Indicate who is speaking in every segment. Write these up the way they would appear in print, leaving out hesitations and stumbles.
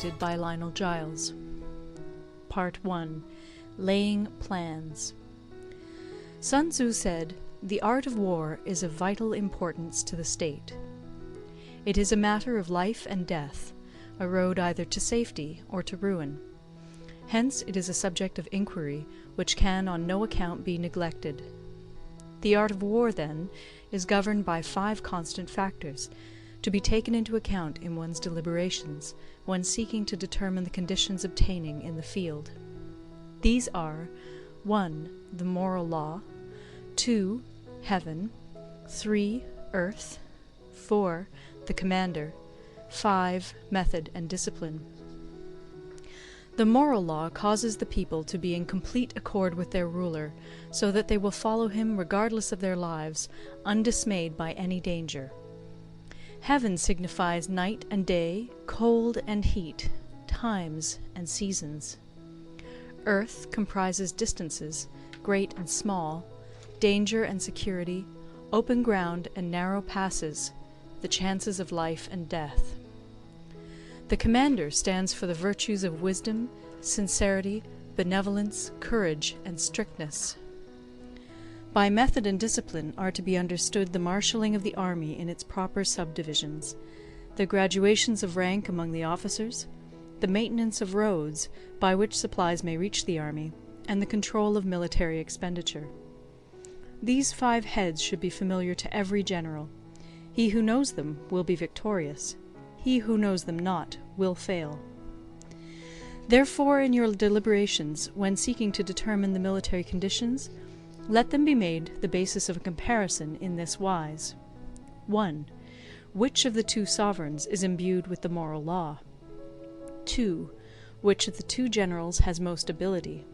Speaker 1: Translated by Lionel Giles. Part 1. Laying Plans. Sun Tzu said, "The art of war is of vital importance to the state. It is a matter of life and death, a road either to safety or to ruin. Hence it is a subject of inquiry which can on no account be neglected. The art of war, then, is governed by 5 constant factors, to be taken into account in one's deliberations when seeking to determine the conditions obtaining in the field. These are 1. The moral law, 2. Heaven, 3. Earth, 4. The commander, 5. Method and discipline. The moral law causes the people to be in complete accord with their ruler, so that they will follow him regardless of their lives, undismayed by any danger. Heaven signifies night and day, cold and heat, times and seasons. Earth comprises distances, great and small, danger and security, open ground and narrow passes, the chances of life and death. The commander stands for the virtues of wisdom, sincerity, benevolence, courage, and strictness. By method and discipline are to be understood the marshalling of the army in its proper subdivisions, the graduations of rank among the officers, the maintenance of roads by which supplies may reach the army, and the control of military expenditure. These 5 heads should be familiar to every general. He who knows them will be victorious. He who knows them not will fail. Therefore, in your deliberations, when seeking to determine the military conditions, let them be made the basis of a comparison in this wise. 1. Which of the 2 sovereigns is imbued with the moral law? 2. Which of the 2 generals has most ability?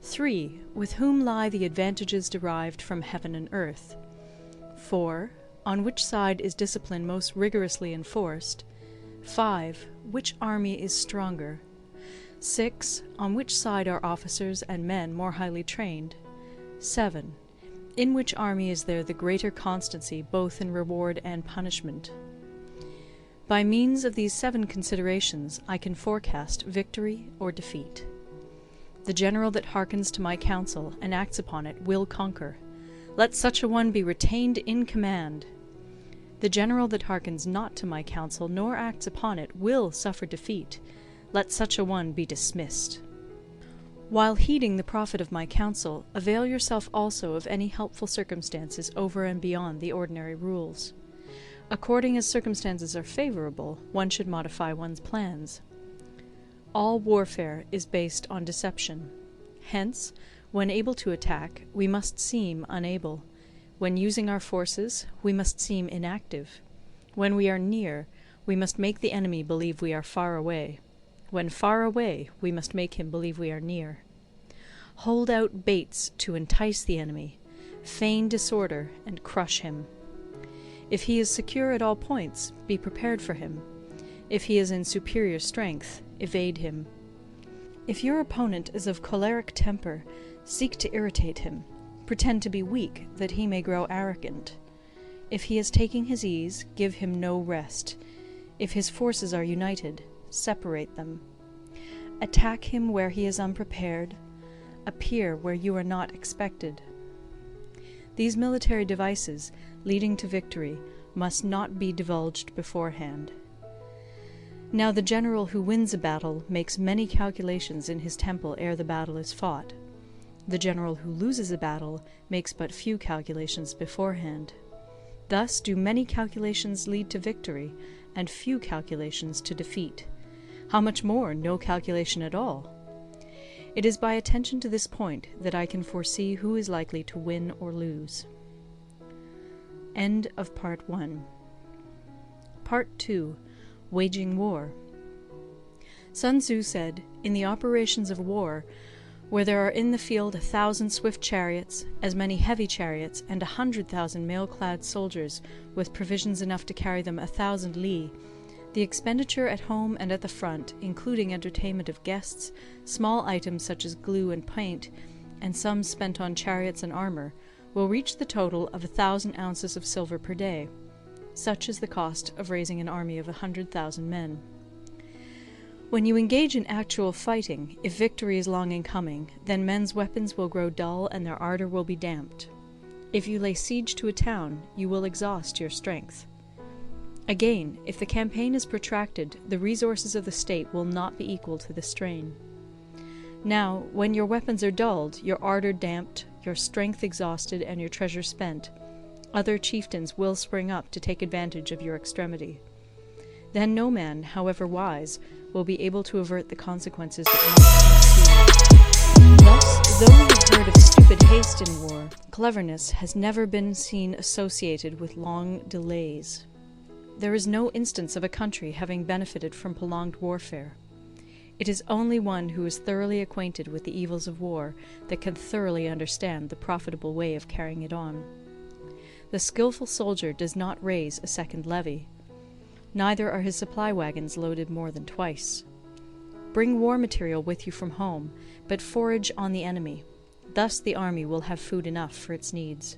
Speaker 1: 3. With whom lie the advantages derived from heaven and earth? 4. On which side is discipline most rigorously enforced? 5. Which army is stronger? 6. On which side are officers and men more highly trained? 7. In which army is there the greater constancy both in reward and punishment? By means of these 7 considerations I can forecast victory or defeat. The general that hearkens to my counsel and acts upon it will conquer. Let such a one be retained in command. The general that hearkens not to my counsel nor acts upon it will suffer defeat. Let such a one be dismissed. While heeding the profit of my counsel, avail yourself also of any helpful circumstances over and beyond the ordinary rules. According as circumstances are favorable, one should modify one's plans. All warfare is based on deception. Hence, when able to attack, we must seem unable. When using our forces, we must seem inactive. When we are near, we must make the enemy believe we are far away. When far away, we must make him believe we are near. Hold out baits to entice the enemy, feign disorder, and crush him. If he is secure at all points, be prepared for him. If he is in superior strength, evade him. If your opponent is of choleric temper, seek to irritate him. Pretend to be weak, that he may grow arrogant. If he is taking his ease, give him no rest. If his forces are united, separate them. Attack him where he is unprepared. Appear where you are not expected. These military devices, leading to victory, must not be divulged beforehand. Now the general who wins a battle makes many calculations in his temple ere the battle is fought. The general who loses a battle makes but few calculations beforehand. Thus do many calculations lead to victory, and few calculations to defeat. How much more no calculation at all? It is by attention to this point that I can foresee who is likely to win or lose. End of Part 1. Part 2. Waging War. Sun Tzu said, "In the operations of war, where there are in the field 1,000 swift chariots, as many heavy chariots, and 100,000 mail-clad soldiers, with provisions enough to carry them 1,000 li, the expenditure at home and at the front, including entertainment of guests, small items such as glue and paint, and sums spent on chariots and armour, will reach the total of 1,000 ounces of silver per day. Such is the cost of raising an army of 100,000 men. When you engage in actual fighting, if victory is long in coming, then men's weapons will grow dull and their ardour will be damped. If you lay siege to a town, you will exhaust your strength. Again, if the campaign is protracted, the resources of the state will not be equal to the strain. Now, when your weapons are dulled, your ardour damped, your strength exhausted, and your treasure spent, other chieftains will spring up to take advantage of your extremity. Then no man, however wise, will be able to avert the consequences that must ensue. Thus, though we have heard of stupid haste in war, cleverness has never been seen associated with long delays. There is no instance of a country having benefited from prolonged warfare. It is only one who is thoroughly acquainted with the evils of war that can thoroughly understand the profitable way of carrying it on. The skilful soldier does not raise a second levy. Neither are his supply wagons loaded more than twice. Bring war material with you from home, but forage on the enemy. Thus the army will have food enough for its needs.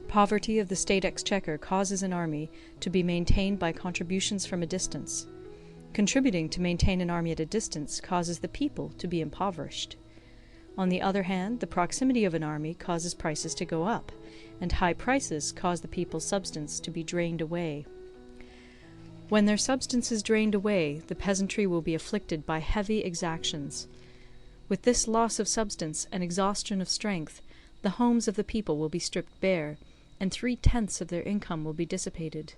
Speaker 1: Poverty of the state exchequer causes an army to be maintained by contributions from a distance. Contributing to maintain an army at a distance causes the people to be impoverished. On the other hand, the proximity of an army causes prices to go up, and high prices cause the people's substance to be drained away. When their substance is drained away, the peasantry will be afflicted by heavy exactions. With this loss of substance and exhaustion of strength, the homes of the people will be stripped bare, and 3/10 of their income will be dissipated,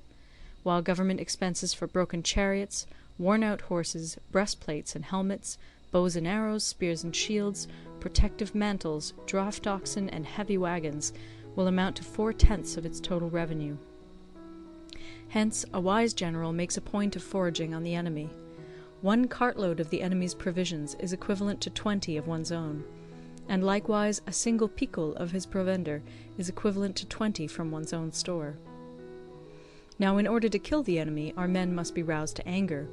Speaker 1: while government expenses for broken chariots, worn-out horses, breastplates and helmets, bows and arrows, spears and shields, protective mantles, draught oxen, and heavy wagons will amount to 4/10 of its total revenue. Hence, a wise general makes a point of foraging on the enemy. 1 cartload of the enemy's provisions is equivalent to 20 of one's own, and likewise a single picul of his provender is equivalent to 20 from one's own store. Now, in order to kill the enemy, our men must be roused to anger.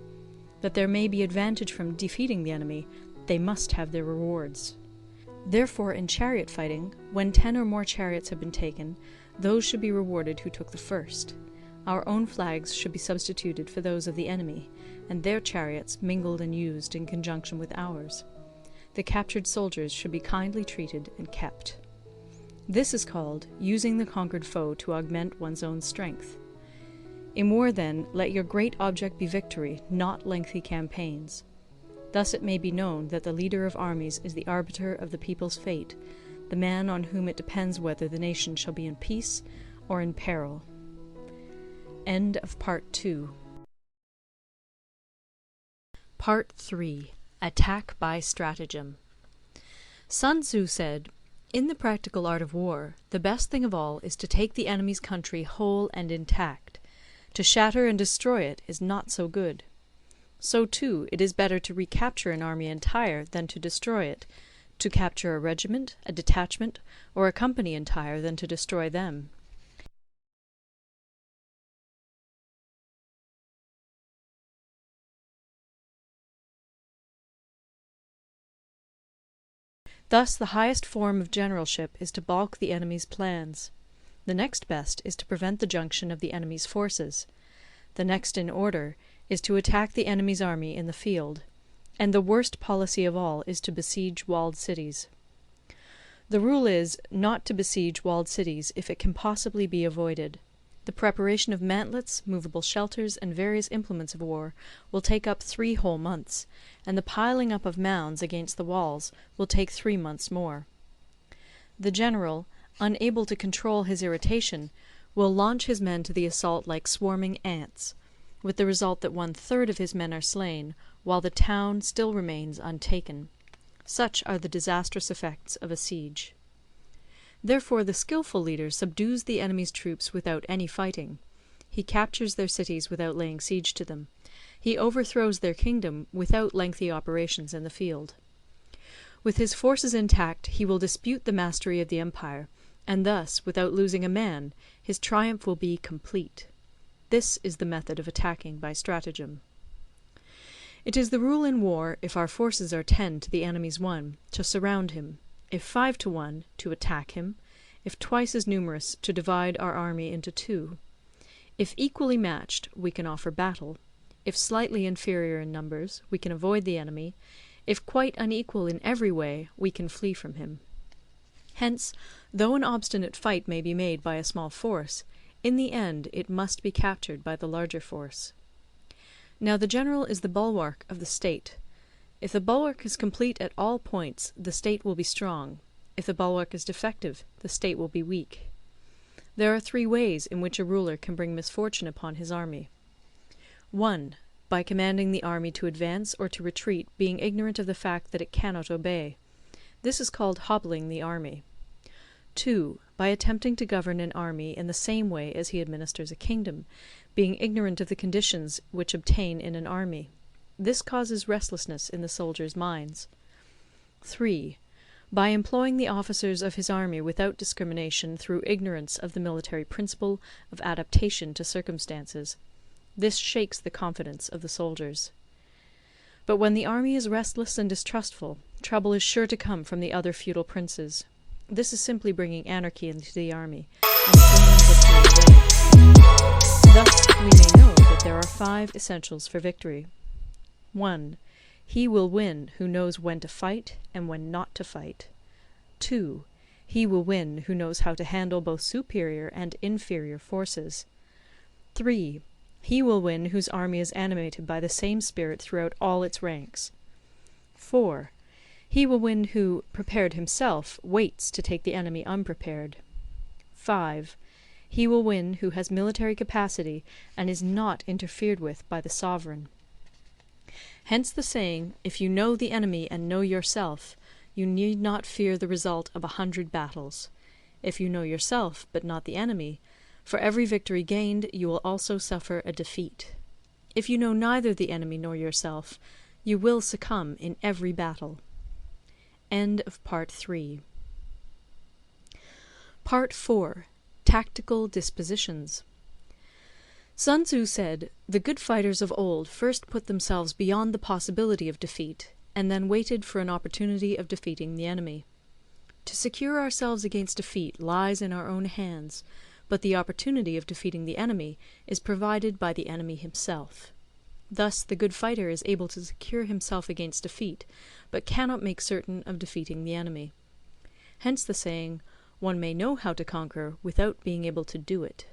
Speaker 1: That there may be advantage from defeating the enemy, they must have their rewards. Therefore, in chariot fighting, when 10 or more chariots have been taken, those should be rewarded who took the first. Our own flags should be substituted for those of the enemy, and their chariots mingled and used in conjunction with ours. The captured soldiers should be kindly treated and kept. This is called using the conquered foe to augment one's own strength. In war, then, let your great object be victory, not lengthy campaigns. Thus it may be known that the leader of armies is the arbiter of the people's fate, the man on whom it depends whether the nation shall be in peace or in peril. End of Part 2. Part 3. Attack by Stratagem. Sun Tzu said, "In the practical art of war, the best thing of all is to take the enemy's country whole and intact. To shatter and destroy it is not so good. So, too, it is better to recapture an army entire than to destroy it, to capture a regiment, a detachment, or a company entire than to destroy them. Thus the highest form of generalship is to balk the enemy's plans. The next best is to prevent the junction of the enemy's forces. The next in order is to attack the enemy's army in the field. And the worst policy of all is to besiege walled cities. The rule is, not to besiege walled cities if it can possibly be avoided. The preparation of mantlets, movable shelters, and various implements of war will take up 3 whole months, and the piling up of mounds against the walls will take 3 months more. The general, unable to control his irritation, will launch his men to the assault like swarming ants, with the result that 1/3 of his men are slain, while the town still remains untaken. Such are the disastrous effects of a siege. Therefore the skilful leader subdues the enemy's troops without any fighting. He captures their cities without laying siege to them. He overthrows their kingdom without lengthy operations in the field. With his forces intact he will dispute the mastery of the empire, and thus, without losing a man, his triumph will be complete. This is the method of attacking by stratagem. It is the rule in war, if our forces are 10 to the enemy's 1, to surround him; if 5 to 1, to attack him; if twice as numerous, to divide our army into 2. If equally matched, we can offer battle; If slightly inferior in numbers, we can avoid the enemy; if quite unequal in every way, we can flee from him. Hence, though an obstinate fight may be made by a small force, in the end it must be captured by the larger force. Now the general is the bulwark of the state. If the bulwark is complete at all points, the state will be strong; if the bulwark is defective, the state will be weak. There are 3 ways in which a ruler can bring misfortune upon his army. 1. By commanding the army to advance or to retreat, being ignorant of the fact that it cannot obey. This is called hobbling the army. 2. By attempting to govern an army in the same way as he administers a kingdom, being ignorant of the conditions which obtain in an army. This causes restlessness in the soldiers' minds. 3. By employing the officers of his army without discrimination through ignorance of the military principle of adaptation to circumstances. This shakes the confidence of the soldiers. But when the army is restless and distrustful, trouble is sure to come from the other feudal princes. This is simply bringing anarchy into the army, and flinging victory away. Thus we may know that there are 5 essentials for victory. 1. He will win who knows when to fight and when not to fight. 2. He will win who knows how to handle both superior and inferior forces. 3. He will win whose army is animated by the same spirit throughout all its ranks. 4. He will win who, prepared himself, waits to take the enemy unprepared. 5. He will win who has military capacity and is not interfered with by the sovereign. Hence the saying, if you know the enemy and know yourself, you need not fear the result of 100 battles. If you know yourself, but not the enemy, for every victory gained you will also suffer a defeat. If you know neither the enemy nor yourself, you will succumb in every battle. End of Part 3. Part 4. Tactical Dispositions. Sun Tzu said, "The good fighters of old first put themselves beyond the possibility of defeat, and then waited for an opportunity of defeating the enemy. To secure ourselves against defeat lies in our own hands, but the opportunity of defeating the enemy is provided by the enemy himself. Thus the good fighter is able to secure himself against defeat, but cannot make certain of defeating the enemy. Hence the saying, one may know how to conquer without being able to do it."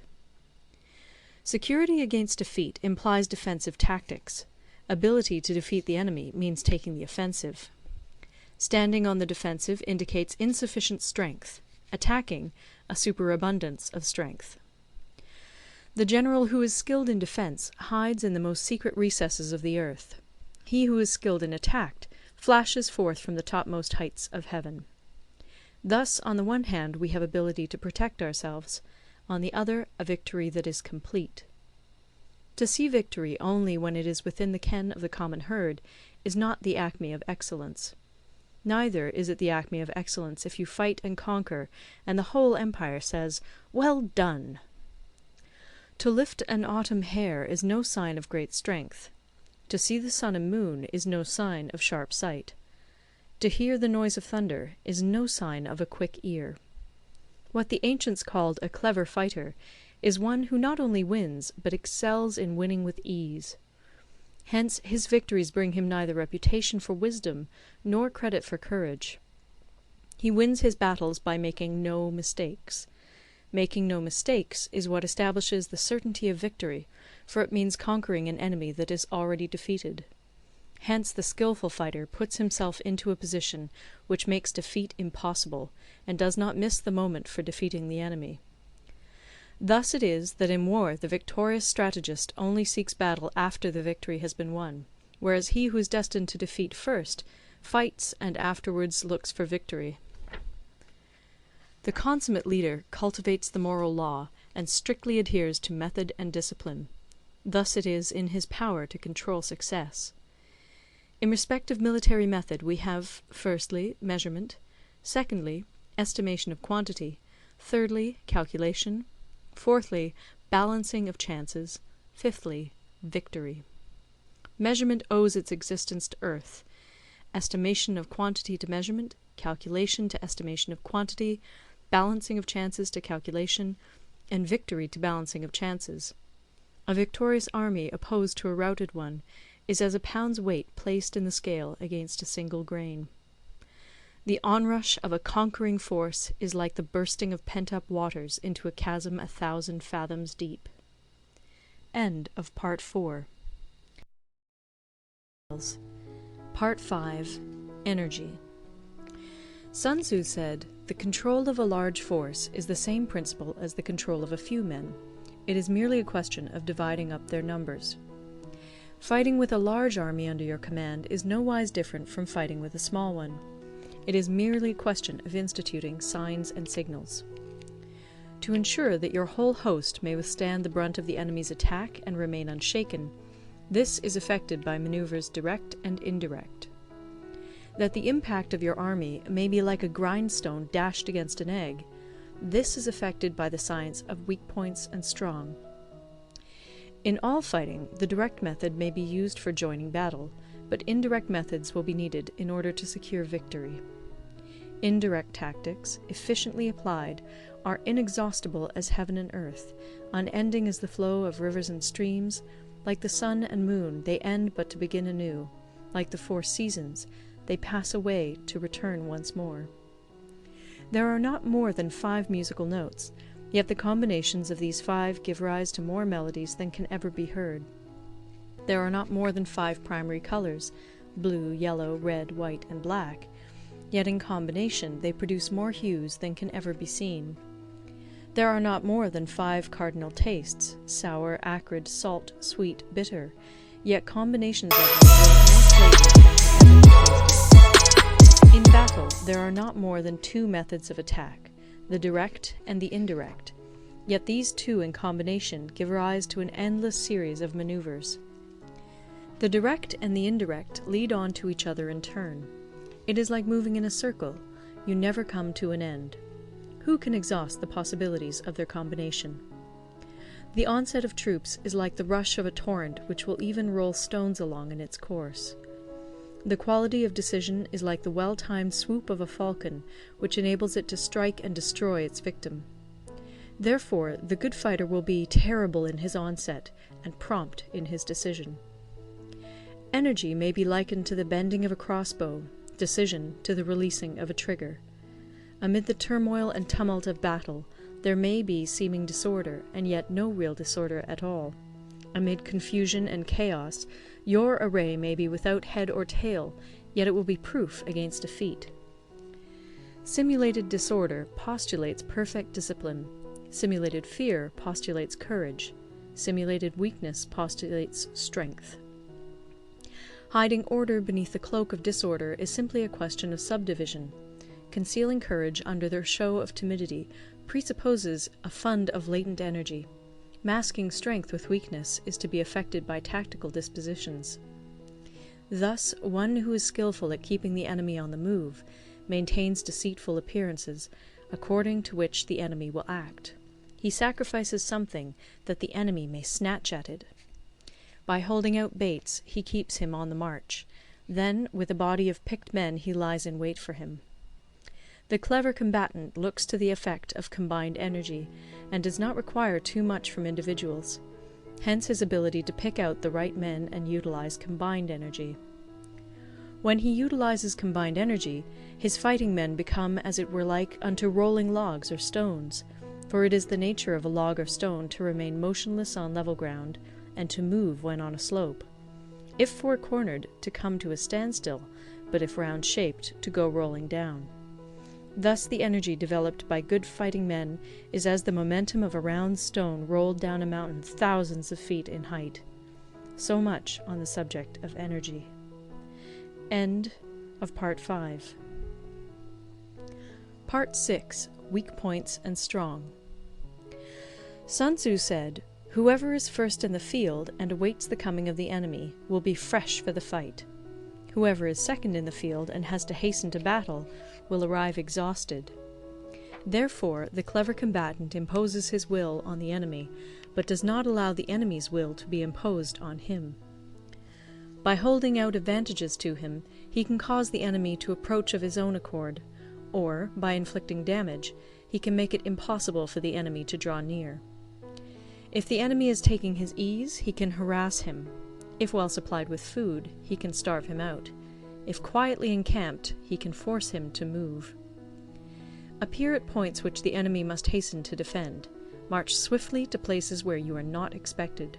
Speaker 1: Security against defeat implies defensive tactics. Ability to defeat the enemy means taking the offensive. Standing on the defensive indicates insufficient strength; attacking, a superabundance of strength. The general who is skilled in defence hides in the most secret recesses of the earth. He who is skilled in attack flashes forth from the topmost heights of heaven. Thus, on the one hand, we have ability to protect ourselves; on the other, a victory that is complete. To see victory only when it is within the ken of the common herd is not the acme of excellence. Neither is it the acme of excellence if you fight and conquer, and the whole empire says, "Well done!" To lift an autumn hair is no sign of great strength. To see the sun and moon is no sign of sharp sight. To hear the noise of thunder is no sign of a quick ear. What the ancients called a clever fighter is one who not only wins, but excels in winning with ease. Hence his victories bring him neither reputation for wisdom nor credit for courage. He wins his battles by making no mistakes. Making no mistakes is what establishes the certainty of victory, for it means conquering an enemy that is already defeated. Hence the skilful fighter puts himself into a position which makes defeat impossible, and does not miss the moment for defeating the enemy. Thus it is that in war the victorious strategist only seeks battle after the victory has been won, whereas he who is destined to defeat first fights and afterwards looks for victory. The consummate leader cultivates the moral law and strictly adheres to method and discipline. Thus it is in his power to control success. In respect of military method we have, firstly, measurement; secondly, estimation of quantity; thirdly, calculation; fourthly, balancing of chances; fifthly, victory. Measurement owes its existence to earth; estimation of quantity to measurement; calculation to estimation of quantity; balancing of chances to calculation; and victory to balancing of chances. A victorious army opposed to a routed one is as a pound's weight placed in the scale against a single grain. The onrush of a conquering force is like the bursting of pent-up waters into a chasm 1,000 fathoms deep. End of Part 4. Part 5. Energy. Sun Tzu said, "The control of a large force is the same principle as the control of a few men. It is merely a question of dividing up their numbers." Fighting with a large army under your command is nowise different from fighting with a small one. It is merely a question of instituting signs and signals. To ensure that your whole host may withstand the brunt of the enemy's attack and remain unshaken, this is effected by maneuvers direct and indirect. That the impact of your army may be like a grindstone dashed against an egg, this is effected by the science of weak points and strong. In all fighting, the direct method may be used for joining battle, but indirect methods will be needed in order to secure victory. Indirect tactics, efficiently applied, are inexhaustible as heaven and earth, unending as the flow of rivers and streams. Like the sun and moon, they end but to begin anew. Like the 4 seasons, they pass away to return once more. There are not more than 5 musical notes, yet the combinations of these 5 give rise to more melodies than can ever be heard. There are not more than 5 primary colors, blue, yellow, red, white, and black, yet in combination they produce more hues than can ever be seen. There are not more than 5 cardinal tastes, sour, acrid, salt, sweet, bitter, yet combinations of them yield more flavors than can ever be tasted. In battle, there are not more than 2 methods of attack, the direct and the indirect, yet these 2 in combination give rise to an endless series of maneuvers. The direct and the indirect lead on to each other in turn. It is like moving in a circle. You never come to an end. Who can exhaust the possibilities of their combination? The onset of troops is like the rush of a torrent which will even roll stones along in its course. The quality of decision is like the well-timed swoop of a falcon, which enables it to strike and destroy its victim. Therefore, the good fighter will be terrible in his onset and prompt in his decision. Energy may be likened to the bending of a crossbow, decision to the releasing of a trigger. Amid the turmoil and tumult of battle, there may be seeming disorder, and yet no real disorder at all. Amid confusion and chaos, your array may be without head or tail, yet it will be proof against defeat. Simulated disorder postulates perfect discipline. Simulated fear postulates courage. Simulated weakness postulates strength. Hiding order beneath the cloak of disorder is simply a question of subdivision. Concealing courage under their show of timidity presupposes a fund of latent energy. Masking strength with weakness is to be effected by tactical dispositions. Thus, one who is skillful at keeping the enemy on the move maintains deceitful appearances, according to which the enemy will act. He sacrifices something that the enemy may snatch at it. By holding out baits, he keeps him on the march. Then, with a body of picked men, he lies in wait for him. The clever combatant looks to the effect of combined energy, and does not require too much from individuals. Hence his ability to pick out the right men and utilize combined energy. When he utilizes combined energy, his fighting men become as it were like unto rolling logs or stones, for it is the nature of a log or stone to remain motionless on level ground, and to move when on a slope. If four-cornered, to come to a standstill, but if round-shaped, to go rolling down. Thus the energy developed by good fighting men is as the momentum of a round stone rolled down a mountain thousands of feet in height. So much on the subject of energy. End of Part 5. Part 6. Weak Points and Strong. Sun Tzu said, "Whoever is first in the field and awaits the coming of the enemy will be fresh for the fight. Whoever is second in the field and has to hasten to battle will arrive exhausted." Therefore, the clever combatant imposes his will on the enemy, but does not allow the enemy's will to be imposed on him. By holding out advantages to him, he can cause the enemy to approach of his own accord, or, by inflicting damage, he can make it impossible for the enemy to draw near. If the enemy is taking his ease, he can harass him. If well supplied with food, he can starve him out. If quietly encamped, he can force him to move. Appear at points which the enemy must hasten to defend. March swiftly to places where you are not expected.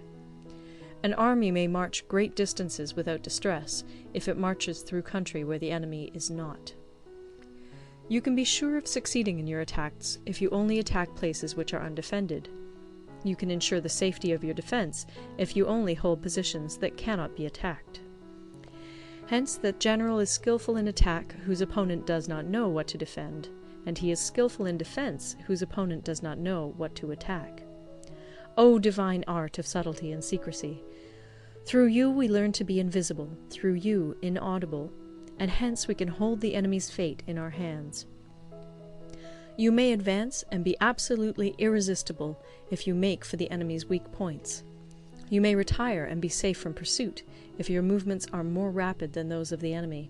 Speaker 1: An army may march great distances without distress if it marches through country where the enemy is not. You can be sure of succeeding in your attacks if you only attack places which are undefended. You can ensure the safety of your defense if you only hold positions that cannot be attacked. Hence, that general is skillful in attack whose opponent does not know what to defend, and he is skillful in defense whose opponent does not know what to attack. O divine art of subtlety and secrecy! Through you we learn to be invisible, through you inaudible, and hence we can hold the enemy's fate in our hands. You may advance and be absolutely irresistible if you make for the enemy's weak points. You may retire and be safe from pursuit if your movements are more rapid than those of the enemy.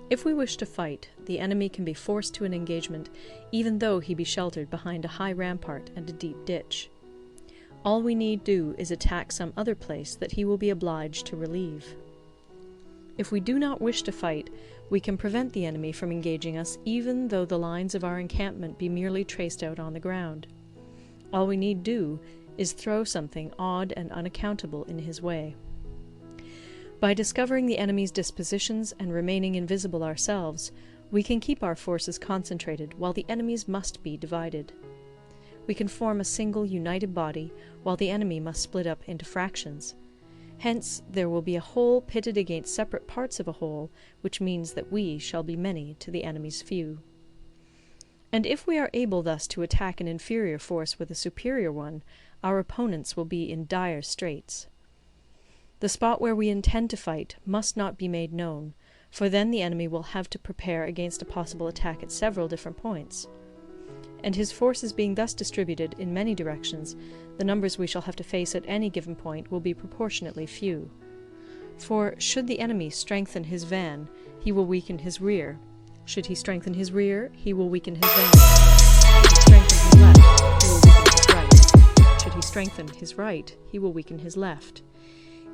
Speaker 1: If we wish to fight, the enemy can be forced to an engagement even though he be sheltered behind a high rampart and a deep ditch. All we need do is attack some other place that he will be obliged to relieve. If we do not wish to fight, we can prevent the enemy from engaging us even though the lines of our encampment be merely traced out on the ground. All we need do is throw something odd and unaccountable in his way. By discovering the enemy's dispositions and remaining invisible ourselves, we can keep our forces concentrated while the enemy's must be divided. We can form a single united body while the enemy must split up into fractions. Hence there will be a whole pitted against separate parts of a whole, which means that we shall be many to the enemy's few. And if we are able thus to attack an inferior force with a superior one, our opponents will be in dire straits. The spot where we intend to fight must not be made known, for then the enemy will have to prepare against a possible attack at several different points. And his forces being thus distributed in many directions, the numbers we shall have to face at any given point will be proportionately few. For should the enemy strengthen his van, he will weaken his rear. Should he strengthen his rear, he will weaken his van. Should he strengthen his left, he will weaken his right. Should he strengthen his right, he will weaken his left.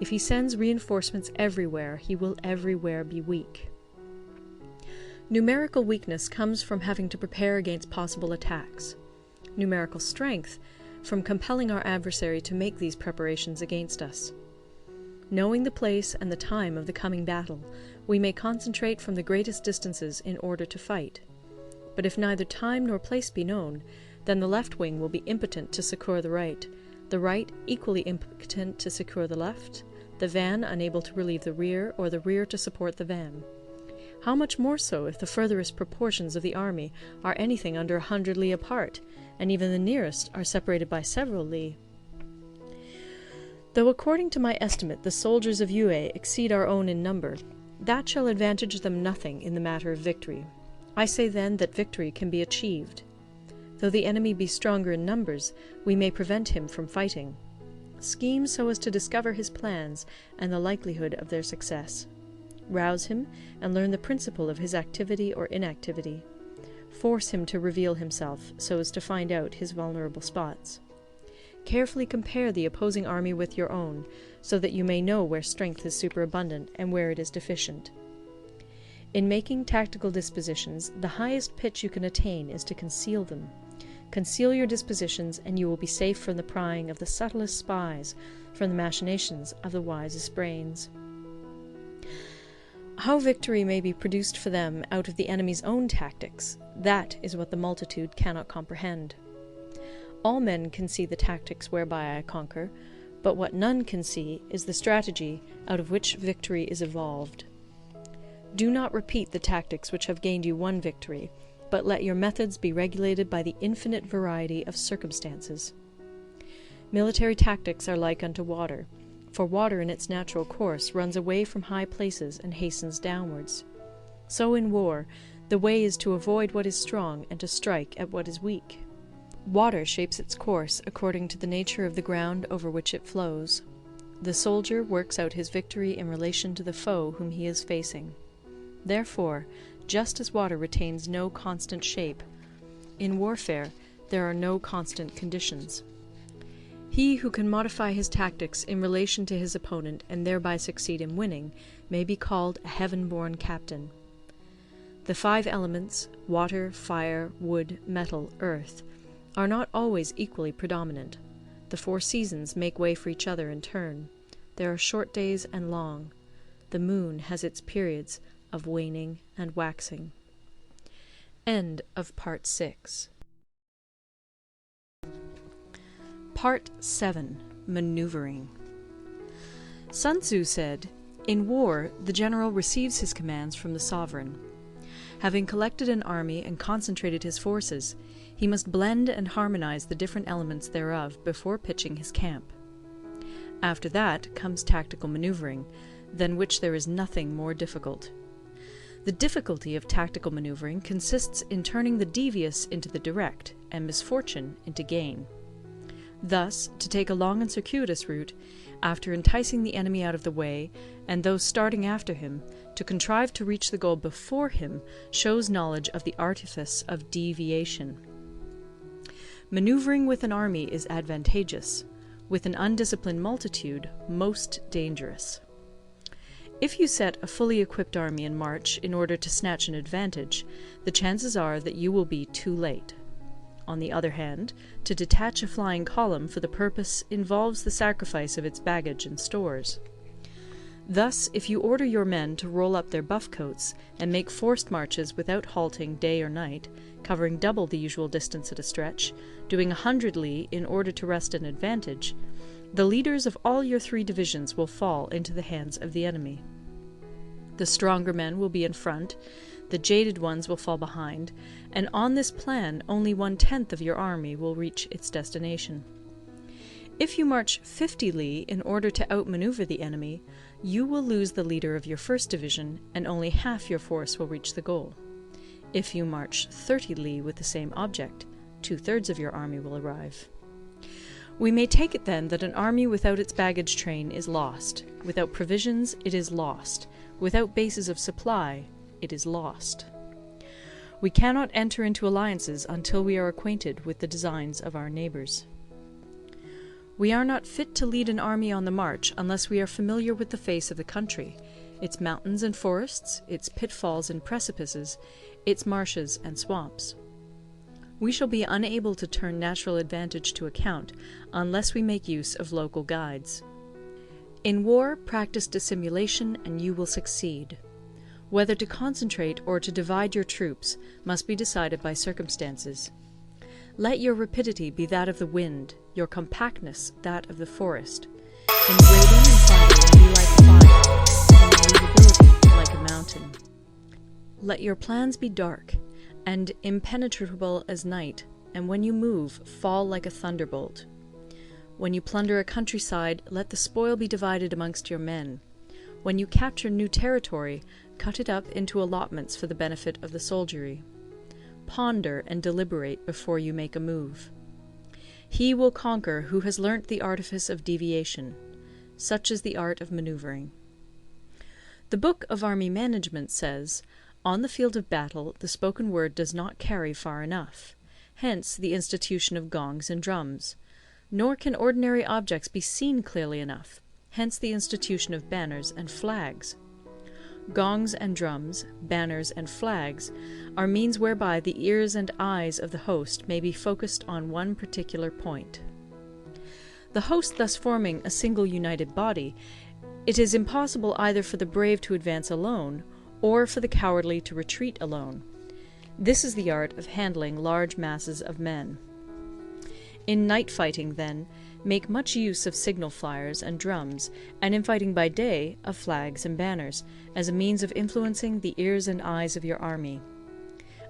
Speaker 1: If he sends reinforcements everywhere, he will everywhere be weak. Numerical weakness comes from having to prepare against possible attacks. Numerical strength from compelling our adversary to make these preparations against us. Knowing the place and the time of the coming battle, we may concentrate from the greatest distances in order to fight. But if neither time nor place be known, then the left wing will be impotent to succour the right equally impotent to succour the left, the van unable to relieve the rear, or the rear to support the van. How much more so if the furthest proportions of the army are anything under 100 li apart, and even the nearest are separated by several li? Though according to my estimate the soldiers of Yue exceed our own in number, that shall advantage them nothing in the matter of victory. I say then that victory can be achieved. Though the enemy be stronger in numbers, we may prevent him from fighting. Scheme so as to discover his plans and the likelihood of their success. Rouse him and learn the principle of his activity or inactivity. Force him to reveal himself so as to find out his vulnerable spots. Carefully compare the opposing army with your own, so that you may know where strength is superabundant and where it is deficient. In making tactical dispositions, the highest pitch you can attain is to conceal them. Conceal your dispositions, and you will be safe from the prying of the subtlest spies, from the machinations of the wisest brains. How victory may be produced for them out of the enemy's own tactics, that is what the multitude cannot comprehend. All men can see the tactics whereby I conquer, but what none can see is the strategy out of which victory is evolved. Do not repeat the tactics which have gained you one victory, but let your methods be regulated by the infinite variety of circumstances. Military tactics are like unto water, for water in its natural course runs away from high places and hastens downwards. So in war, the way is to avoid what is strong and to strike at what is weak. Water shapes its course according to the nature of the ground over which it flows. The soldier works out his victory in relation to the foe whom he is facing. Therefore, just as water retains no constant shape, in warfare there are no constant conditions. He who can modify his tactics in relation to his opponent and thereby succeed in winning may be called a heaven-born captain. The 5 elements, water, fire, wood, metal, earth, are not always equally predominant. The 4 seasons make way for each other in turn. There are short days and long. The moon has its periods of waning and waxing. End of Part 6. Part 7. Maneuvering. Sun Tzu said, "In war, the general receives his commands from the sovereign. Having collected an army and concentrated his forces, he must blend and harmonize the different elements thereof before pitching his camp. After that comes tactical maneuvering, than which there is nothing more difficult. The difficulty of tactical maneuvering consists in turning the devious into the direct, and misfortune into gain. Thus, to take a long and circuitous route, after enticing the enemy out of the way, and those starting after him, to contrive to reach the goal before him, shows knowledge of the artifice of deviation. Maneuvering with an army is advantageous, with an undisciplined multitude most dangerous. If you set a fully equipped army in march in order to snatch an advantage, the chances are that you will be too late. On the other hand, to detach a flying column for the purpose involves the sacrifice of its baggage and stores. Thus, if you order your men to roll up their buff coats and make forced marches without halting day or night, covering double the usual distance at a stretch, doing 100 li in order to wrest an advantage, the leaders of all your 3 divisions will fall into the hands of the enemy. The stronger men will be in front, the jaded ones will fall behind, and on this plan only 1/10 of your army will reach its destination. If you march 50 li in order to outmaneuver the enemy, you will lose the leader of your 1st division, and only half your force will reach the goal. If you march 30 li with the same object, 2/3 of your army will arrive. We may take it then that an army without its baggage train is lost, without provisions it is lost, without bases of supply it is lost. We cannot enter into alliances until we are acquainted with the designs of our neighbours. We are not fit to lead an army on the march unless we are familiar with the face of the country, its mountains and forests, its pitfalls and precipices, its marshes and swamps. We shall be unable to turn natural advantage to account unless we make use of local guides. In war, practice dissimulation and you will succeed. Whether to concentrate or to divide your troops must be decided by circumstances. Let your rapidity be that of the wind, your compactness that of the forest. In grading and fighting be like fire, in movability like a mountain. Let your plans be dark, and impenetrable as night, and when you move, fall like a thunderbolt. When you plunder a countryside, let the spoil be divided amongst your men. When you capture new territory, cut it up into allotments for the benefit of the soldiery. Ponder and deliberate before you make a move. He will conquer who has learnt the artifice of deviation. Such is the art of manoeuvring. The Book of Army Management says, "On the field of battle the spoken word does not carry far enough. Hence the institution of gongs and drums. Nor can ordinary objects be seen clearly enough. Hence the institution of banners and flags. Gongs and drums, banners and flags, are means whereby the ears and eyes of the host may be focused on one particular point. The host thus forming a single united body, it is impossible either for the brave to advance alone, or for the cowardly to retreat alone. This is the art of handling large masses of men. In night fighting, then, make much use of signal flyers and drums, and in fighting by day, of flags and banners, as a means of influencing the ears and eyes of your army.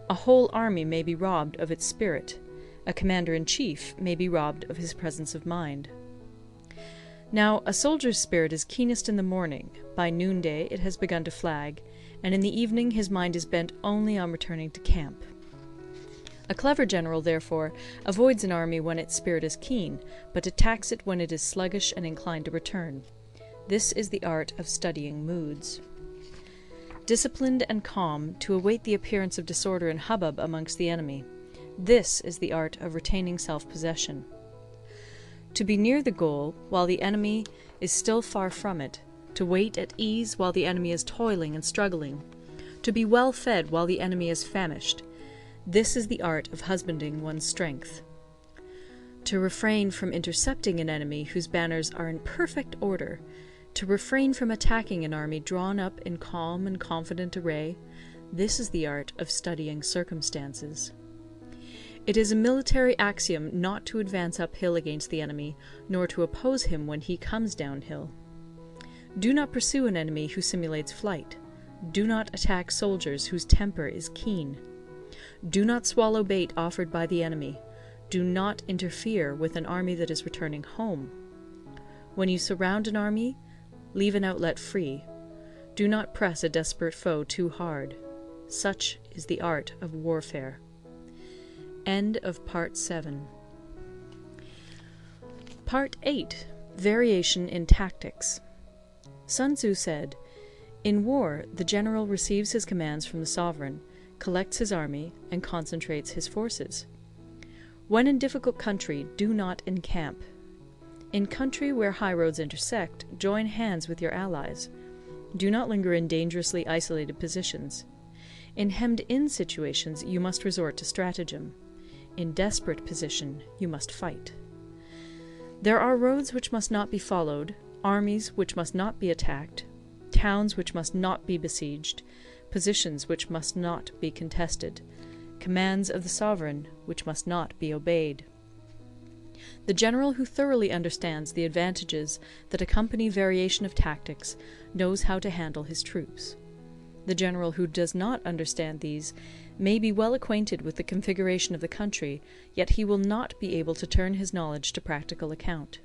Speaker 1: A whole army may be robbed of its spirit. A commander-in-chief may be robbed of his presence of mind. Now, a soldier's spirit is keenest in the morning, by noonday it has begun to flag, and in the evening his mind is bent only on returning to camp. A clever general, therefore, avoids an army when its spirit is keen, but attacks it when it is sluggish and inclined to return. This is the art of studying moods. Disciplined and calm, to await the appearance of disorder and hubbub amongst the enemy. This is the art of retaining self-possession. To be near the goal while the enemy is still far from it, to wait at ease while the enemy is toiling and struggling, to be well fed while the enemy is famished, this is the art of husbanding one's strength. To refrain from intercepting an enemy whose banners are in perfect order, to refrain from attacking an army drawn up in calm and confident array, this is the art of studying circumstances. It is a military axiom not to advance uphill against the enemy, nor to oppose him when he comes downhill. Do not pursue an enemy who simulates flight. Do not attack soldiers whose temper is keen. Do not swallow bait offered by the enemy. Do not interfere with an army that is returning home. When you surround an army, leave an outlet free. Do not press a desperate foe too hard. Such is the art of warfare. End of Part 7. Part 8. Variation in Tactics. Sun Tzu said, "In war, the general receives his commands from the sovereign, collects his army, and concentrates his forces. When in difficult country, do not encamp. In country where high roads intersect, join hands with your allies. Do not linger in dangerously isolated positions. In hemmed-in situations, you must resort to stratagem. In desperate position, you must fight. There are roads which must not be followed, armies which must not be attacked, towns which must not be besieged, positions which must not be contested, commands of the sovereign which must not be obeyed." The general who thoroughly understands the advantages that accompany variation of tactics knows how to handle his troops. The general who does not understand these may be well acquainted with the configuration of the country, yet he will not be able to turn his knowledge to practical account.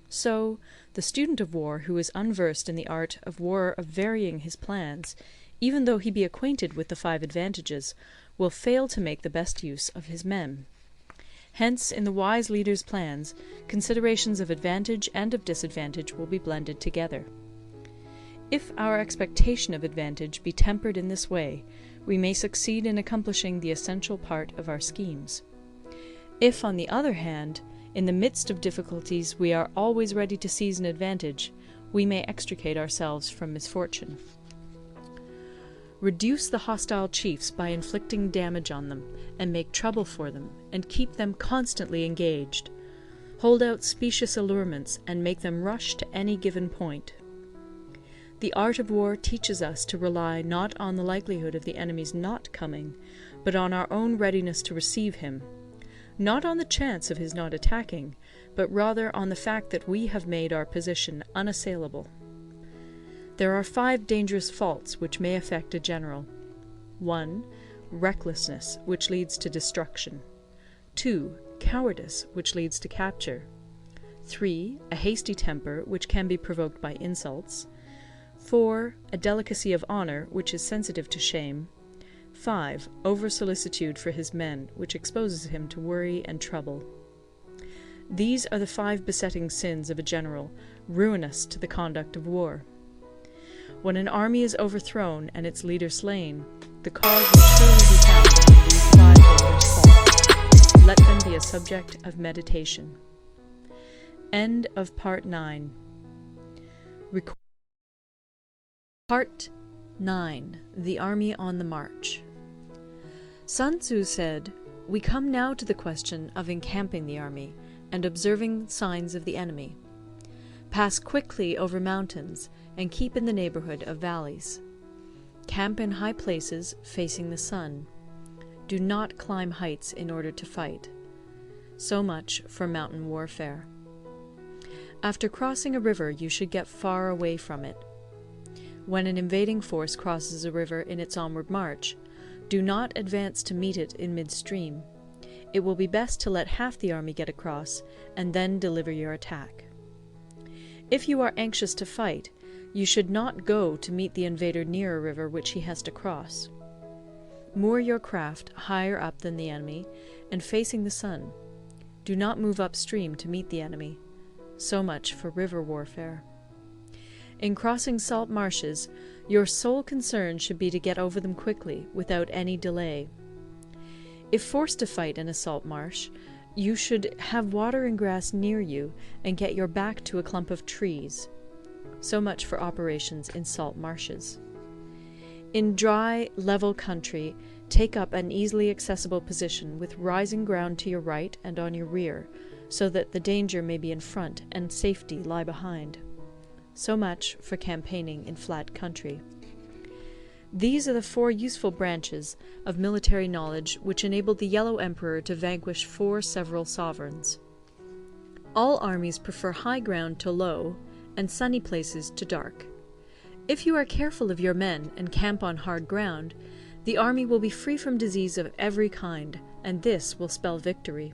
Speaker 1: So, the student of war who is unversed in the art of war of varying his plans, even though he be acquainted with the 5 advantages, will fail to make the best use of his men. Hence, in the wise leader's plans, considerations of advantage and of disadvantage will be blended together. If our expectation of advantage be tempered in this way, we may succeed in accomplishing the essential part of our schemes. If, on the other hand, in the midst of difficulties we are always ready to seize an advantage, we may extricate ourselves from misfortune. Reduce the hostile chiefs by inflicting damage on them, and make trouble for them, and keep them constantly engaged. Hold out specious allurements, and make them rush to any given point. The art of war teaches us to rely not on the likelihood of the enemy's not coming, but on our own readiness to receive him, not on the chance of his not attacking, but rather on the fact that we have made our position unassailable. There are 5 dangerous faults which may affect a general. 1. Recklessness, which leads to destruction. 2. Cowardice, which leads to capture. 3. A hasty temper, which can be provoked by insults. 4. A delicacy of honour, which is sensitive to shame. 5. Over-solicitude for his men, which exposes him to worry and trouble. These are the 5 besetting sins of a general, ruinous to the conduct of war. When an army is overthrown and its leader slain, the cause will surely be found in these 5 dangerous faults. Let them be a subject of meditation. End of Part 9. Part 9. The Army on the March. Sun Tzu said, "We come now to the question of encamping the army, and observing signs of the enemy. Pass quickly over mountains, and keep in the neighbourhood of valleys. Camp in high places, facing the sun. Do not climb heights in order to fight." So much for mountain warfare. After crossing a river, you should get far away from it. When an invading force crosses a river in its onward march, do not advance to meet it in midstream. It will be best to let half the army get across, and then deliver your attack. If you are anxious to fight, you should not go to meet the invader near a river which he has to cross. Moor your craft higher up than the enemy, and facing the sun. Do not move upstream to meet the enemy. So much for river warfare. In crossing salt marshes, your sole concern should be to get over them quickly, without any delay. If forced to fight in a salt marsh, You should have water and grass near you, and get your back to a clump of trees. So much for operations in salt marshes. In dry, level country, take up an easily accessible position with rising ground to your right and on your rear, so that the danger may be in front and safety lie behind. So much for campaigning in flat country. These are the 4 useful branches of military knowledge which enabled the Yellow Emperor to vanquish 4 several sovereigns. All armies prefer high ground to low, and sunny places to dark. If you are careful of your men and camp on hard ground, the army will be free from disease of every kind, and this will spell victory.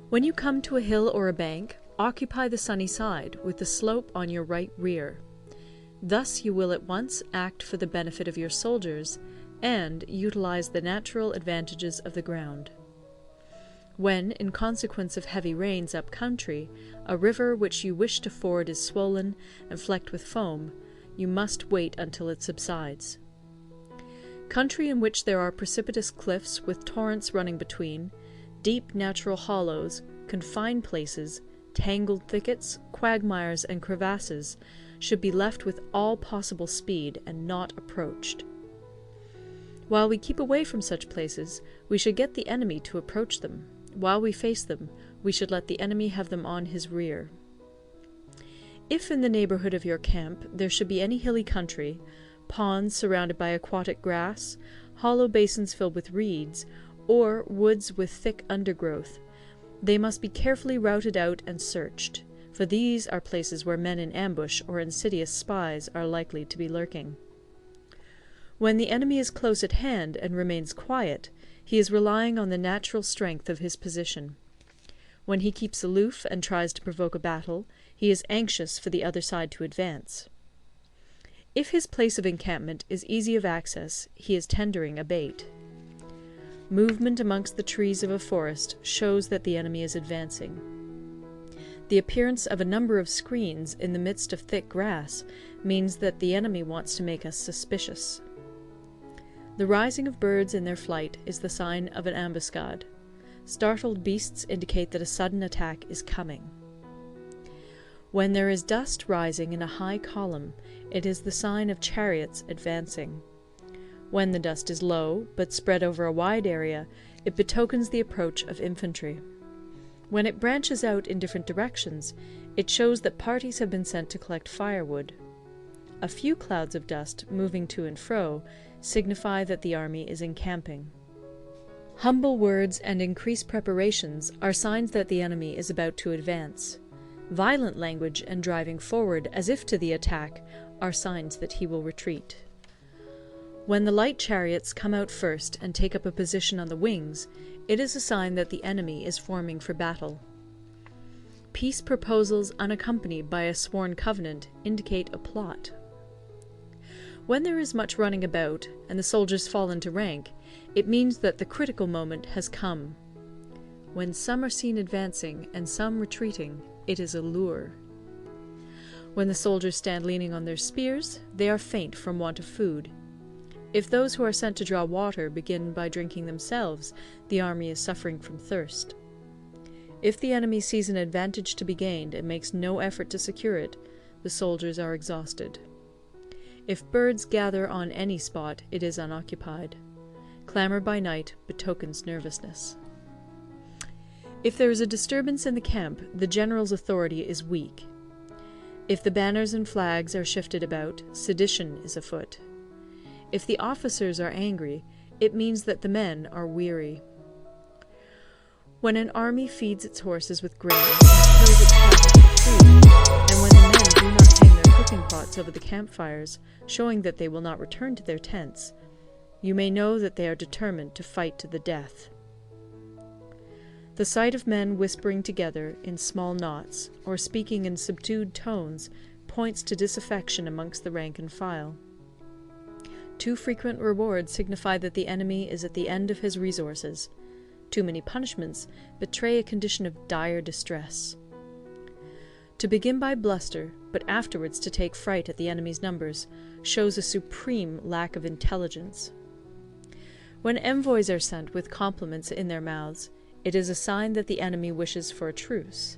Speaker 1: When you come to a hill or a bank, occupy the sunny side, with the slope on your right rear. Thus you will at once act for the benefit of your soldiers, and utilize the natural advantages of the ground. When, in consequence of heavy rains up country, a river which you wish to ford is swollen and flecked with foam, you must wait until it subsides. Country in which there are precipitous cliffs with torrents running between, deep natural hollows, confined places, tangled thickets, quagmires, and crevasses, should be left with all possible speed and not approached. While we keep away from such places, we should get the enemy to approach them. While we face them, we should let the enemy have them on his rear. If in the neighbourhood of your camp there should be any hilly country, ponds surrounded by aquatic grass, hollow basins filled with reeds, or woods with thick undergrowth, they must be carefully routed out and searched, for these are places where men in ambush or insidious spies are likely to be lurking. When the enemy is close at hand and remains quiet, he is relying on the natural strength of his position. When he keeps aloof and tries to provoke a battle, he is anxious for the other side to advance. If his place of encampment is easy of access, he is tendering a bait. Movement amongst the trees of a forest shows that the enemy is advancing. The appearance of a number of screens in the midst of thick grass means that the enemy wants to make us suspicious. The rising of birds in their flight is the sign of an ambuscade. Startled beasts indicate that a sudden attack is coming. When there is dust rising in a high column, it is the sign of chariots advancing. When the dust is low, but spread over a wide area, it betokens the approach of infantry. When it branches out in different directions, it shows that parties have been sent to collect firewood. A few clouds of dust moving to and fro signify that the army is encamping. Humble words and increased preparations are signs that the enemy is about to advance. Violent language and driving forward as if to the attack are signs that he will retreat. When the light chariots come out first and take up a position on the wings, it is a sign that the enemy is forming for battle. Peace proposals unaccompanied by a sworn covenant indicate a plot. When there is much running about, and the soldiers fall into rank, it means that the critical moment has come. When some are seen advancing and some retreating, it is a lure. When the soldiers stand leaning on their spears, they are faint from want of food. If those who are sent to draw water begin by drinking themselves, the army is suffering from thirst. If the enemy sees an advantage to be gained and makes no effort to secure it, the soldiers are exhausted. If birds gather on any spot, it is unoccupied. Clamour by night betokens nervousness. If there is a disturbance in the camp, the general's authority is weak. If the banners and flags are shifted about, sedition is afoot. If the officers are angry, it means that the men are weary. When an army feeds its horses with grain and kills its cattle for food, and when the men do not hang their cooking pots over the campfires, showing that they will not return to their tents, you may know that they are determined to fight to the death. The sight of men whispering together in small knots, or speaking in subdued tones, points to disaffection amongst the rank and file. Too frequent rewards signify that the enemy is at the end of his resources. Too many punishments betray a condition of dire distress. To begin by bluster, but afterwards to take fright at the enemy's numbers, shows a supreme lack of intelligence. When envoys are sent with compliments in their mouths, it is a sign that the enemy wishes for a truce.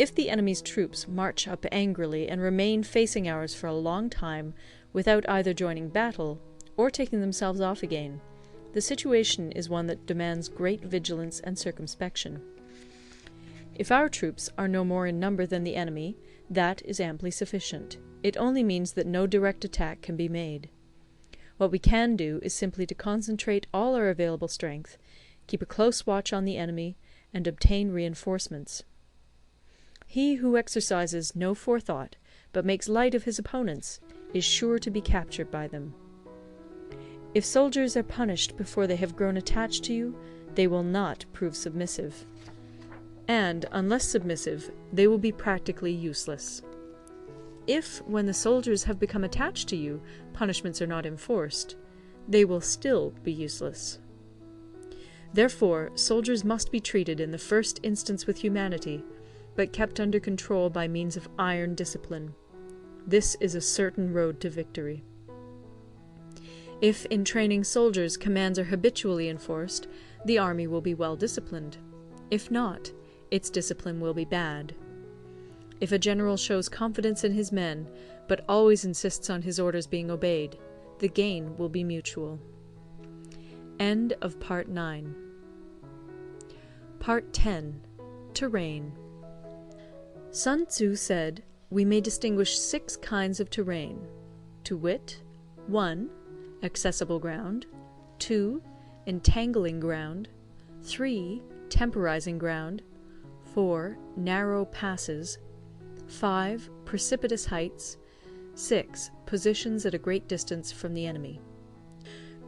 Speaker 1: If the enemy's troops march up angrily and remain facing ours for a long time without either joining battle or taking themselves off again, the situation is one that demands great vigilance and circumspection. If our troops are no more in number than the enemy, that is amply sufficient. It only means that no direct attack can be made. What we can do is simply to concentrate all our available strength, keep a close watch on the enemy, and obtain reinforcements. He who exercises no forethought, but makes light of his opponents, is sure to be captured by them. If soldiers are punished before they have grown attached to you, they will not prove submissive. And, unless submissive, they will be practically useless. If, when the soldiers have become attached to you, punishments are not enforced, they will still be useless. Therefore, soldiers must be treated in the first instance with humanity, but kept under control by means of iron discipline. This is a certain road to victory. If in training soldiers commands are habitually enforced, the army will be well disciplined. If not, its discipline will be bad. If a general shows confidence in his men, but always insists on his orders being obeyed, the gain will be mutual. End of Part 9. Part 10. Terrain. Sun Tzu said, "We may distinguish 6 kinds of terrain, to wit, 1. Accessible ground, 2. Entangling ground, 3. Temporizing ground, 4. Narrow passes, 5. Precipitous heights, 6. Positions at a great distance from the enemy."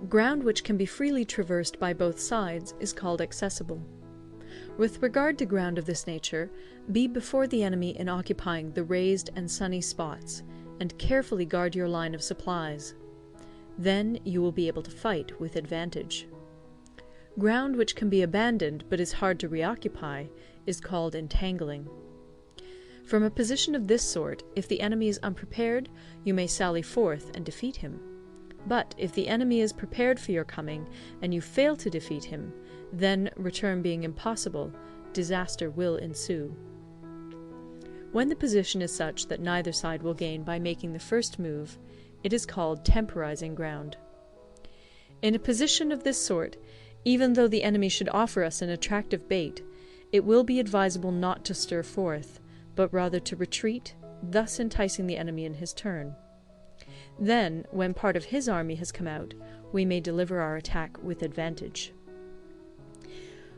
Speaker 1: Ground which can be freely traversed by both sides is called accessible. With regard to ground of this nature, be before the enemy in occupying the raised and sunny spots, and carefully guard your line of supplies. Then you will be able to fight with advantage. Ground which can be abandoned but is hard to reoccupy is called entangling. From a position of this sort, if the enemy is unprepared, you may sally forth and defeat him. But if the enemy is prepared for your coming, and you fail to defeat him, then, return being impossible, disaster will ensue. When the position is such that neither side will gain by making the first move, it is called temporizing ground. In a position of this sort, even though the enemy should offer us an attractive bait, it will be advisable not to stir forth, but rather to retreat, thus enticing the enemy in his turn. Then, when part of his army has come out, we may deliver our attack with advantage.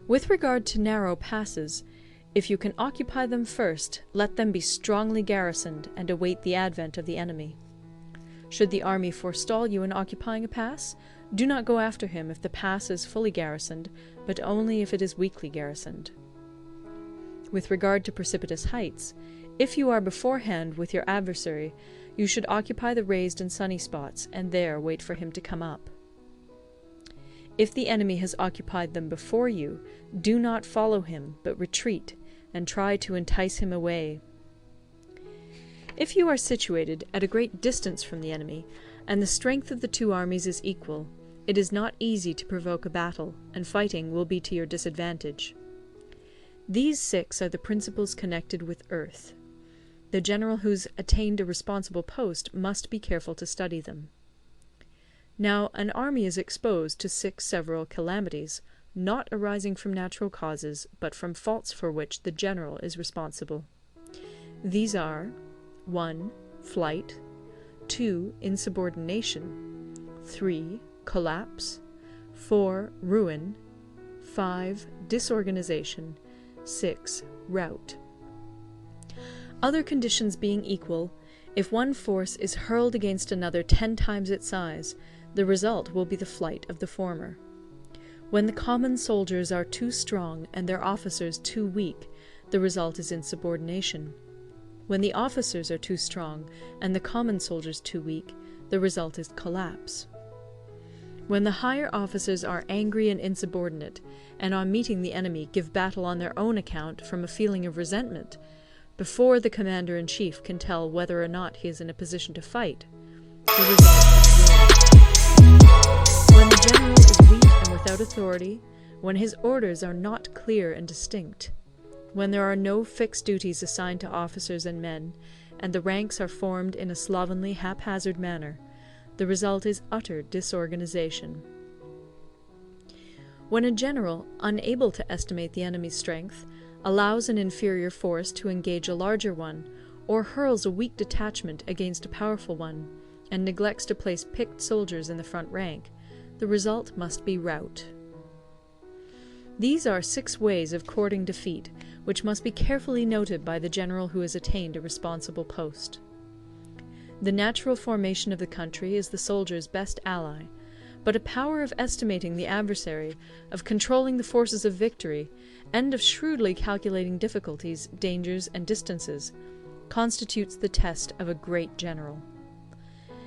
Speaker 1: With regard to narrow passes, if you can occupy them first, let them be strongly garrisoned and await the advent of the enemy. Should the army forestall you in occupying a pass, do not go after him if the pass is fully garrisoned, but only if it is weakly garrisoned. With regard to precipitous heights, if you are beforehand with your adversary, you should occupy the raised and sunny spots, and there wait for him to come up. If the enemy has occupied them before you, do not follow him, but retreat, and try to entice him away. If you are situated at a great distance from the enemy, and the strength of the two armies is equal, it is not easy to provoke a battle, and fighting will be to your disadvantage. These 6 are the principles connected with earth. The general who's attained a responsible post must be careful to study them. Now, an army is exposed to 6 several calamities, not arising from natural causes, but from faults for which the general is responsible. These are 1. Flight, 2. Insubordination, 3. Collapse, 4. Ruin, 5. Disorganization, 6. Rout. Other conditions being equal, if one force is hurled against another 10 times its size, the result will be the flight of the former. When the common soldiers are too strong and their officers too weak, the result is insubordination. When the officers are too strong and the common soldiers too weak, the result is collapse. When the higher officers are angry and insubordinate, and on meeting the enemy give battle on their own account from a feeling of resentment, before the commander-in-chief can tell whether or not he is in a position to fight, the result is ruin. When the general is weak and without authority, when his orders are not clear and distinct, when there are no fixed duties assigned to officers and men, and the ranks are formed in a slovenly, haphazard manner, the result is utter disorganization. When a general, unable to estimate the enemy's strength, allows an inferior force to engage a larger one, or hurls a weak detachment against a powerful one, and neglects to place picked soldiers in the front rank, the result must be rout. These are 6 ways of courting defeat, which must be carefully noted by the general who has attained a responsible post. The natural formation of the country is the soldier's best ally, but a power of estimating the adversary, of controlling the forces of victory, and of shrewdly calculating difficulties, dangers, and distances, constitutes the test of a great general.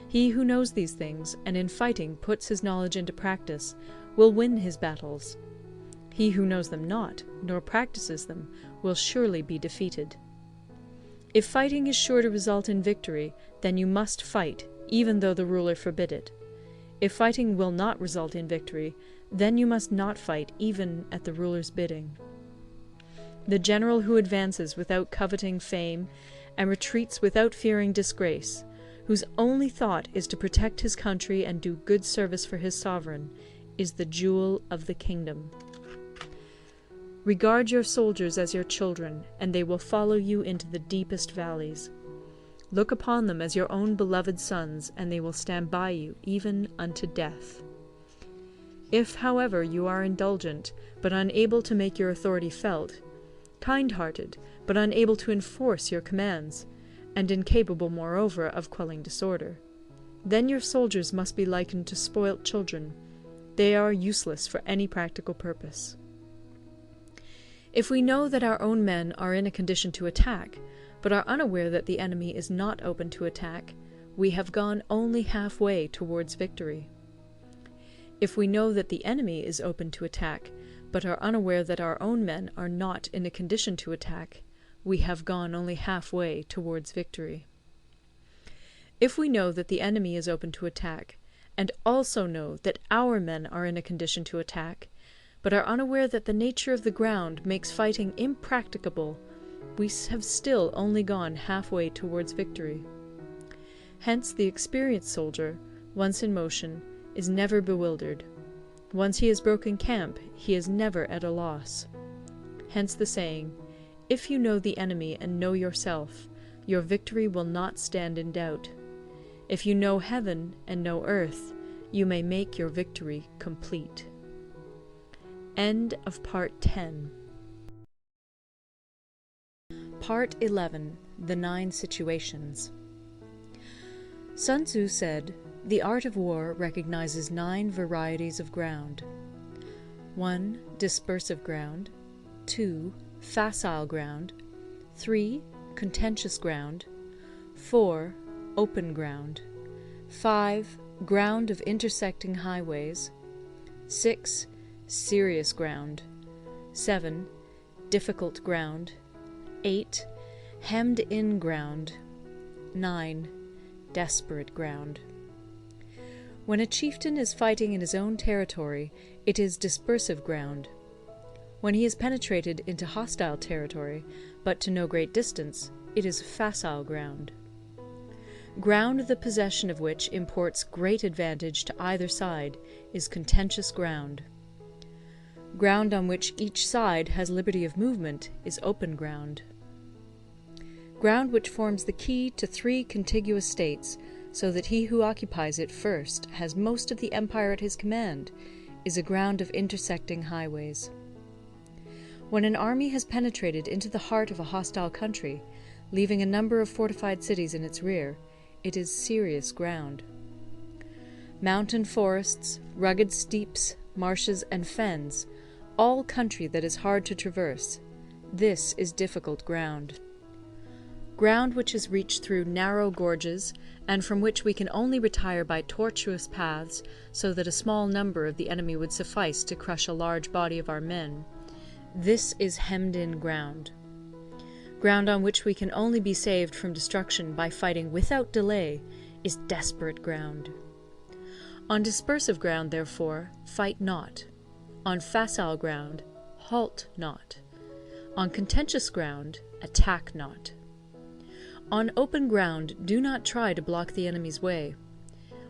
Speaker 1: He who knows these things, and in fighting puts his knowledge into practice, will win his battles. He who knows them not, nor practices them, will surely be defeated. If fighting is sure to result in victory, then you must fight, even though the ruler forbid it. If fighting will not result in victory, then you must not fight even at the ruler's bidding. The general who advances without coveting fame, and retreats without fearing disgrace, whose only thought is to protect his country and do good service for his sovereign, is the jewel of the kingdom. Regard your soldiers as your children, and they will follow you into the deepest valleys. Look upon them as your own beloved sons, and they will stand by you even unto death. If, however, you are indulgent, but unable to make your authority felt, kind-hearted, but unable to enforce your commands, and incapable, moreover, of quelling disorder, then your soldiers must be likened to spoilt children. They are useless for any practical purpose. If we know that our own men are in a condition to attack, but are unaware that the enemy is not open to attack, we have gone only half-way towards victory. If we know that the enemy is open to attack, but are unaware that our own men are not in a condition to attack, we have gone only half-way towards victory. If we know that the enemy is open to attack, and also know that our men are in a condition to attack, but are unaware that the nature of the ground makes fighting impracticable, we have still only gone half-way towards victory. Hence the experienced soldier, once in motion, is never bewildered. Once he has broken camp, he is never at a loss. Hence the saying, "If you know the enemy and know yourself, your victory will not stand in doubt. If you know heaven and know earth, you may make your victory complete." End of Part 10. Part 11. The 9 Situations. Sun Tzu said, "The art of war recognizes 9 varieties of ground. 1. Dispersive ground. 2. Facile ground. 3. Contentious ground. 4. Open ground. 5. Ground of intersecting highways. 6. Serious ground. 7. Difficult ground. 8. Hemmed-in ground. 9. Desperate ground. When a chieftain is fighting in his own territory, it is dispersive ground. When he has penetrated into hostile territory, but to no great distance, it is facile ground. Ground the possession of which imports great advantage to either side is contentious ground. Ground on which each side has liberty of movement is open ground. Ground which forms the key to 3 contiguous states, so that he who occupies it first has most of the empire at his command, is a ground of intersecting highways. When an army has penetrated into the heart of a hostile country, leaving a number of fortified cities in its rear, it is serious ground. Mountain forests, rugged steeps, marshes, and fens, all country that is hard to traverse, this is difficult ground. Ground which is reached through narrow gorges, and from which we can only retire by tortuous paths, so that a small number of the enemy would suffice to crush a large body of our men, this is hemmed-in ground. Ground on which we can only be saved from destruction by fighting without delay is desperate ground. On dispersive ground, therefore, fight not. On facile ground, halt not. On contentious ground, attack not. On open ground, do not try to block the enemy's way.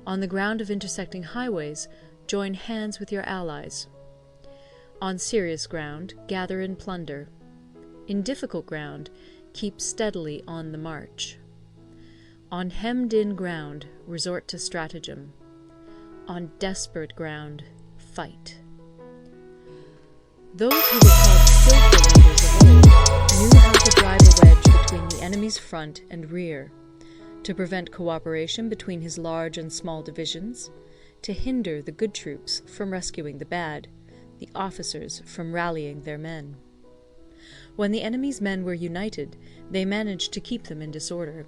Speaker 1: On the ground of intersecting highways, join hands with your allies. On serious ground, gather in plunder. In difficult ground, keep steadily on the march. On hemmed-in ground, resort to stratagem. On desperate ground, fight. Those who were called skillful leaders of old knew how to drive a wedge between the enemy's front and rear, to prevent cooperation between his large and small divisions, to hinder the good troops from rescuing the bad, the officers from rallying their men. When the enemy's men were united, they managed to keep them in disorder.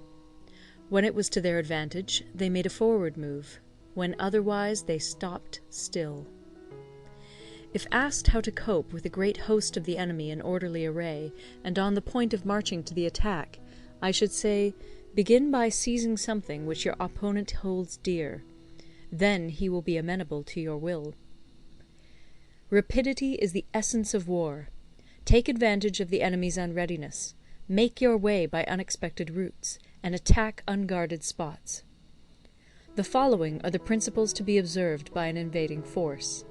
Speaker 1: When it was to their advantage, they made a forward move. When otherwise, they stopped still. If asked how to cope with a great host of the enemy in orderly array, and on the point of marching to the attack, I should say, begin by seizing something which your opponent holds dear. Then he will be amenable to your will. Rapidity is the essence of war. Take advantage of the enemy's unreadiness. Make your way by unexpected routes, and attack unguarded spots. The following are the principles to be observed by an invading force.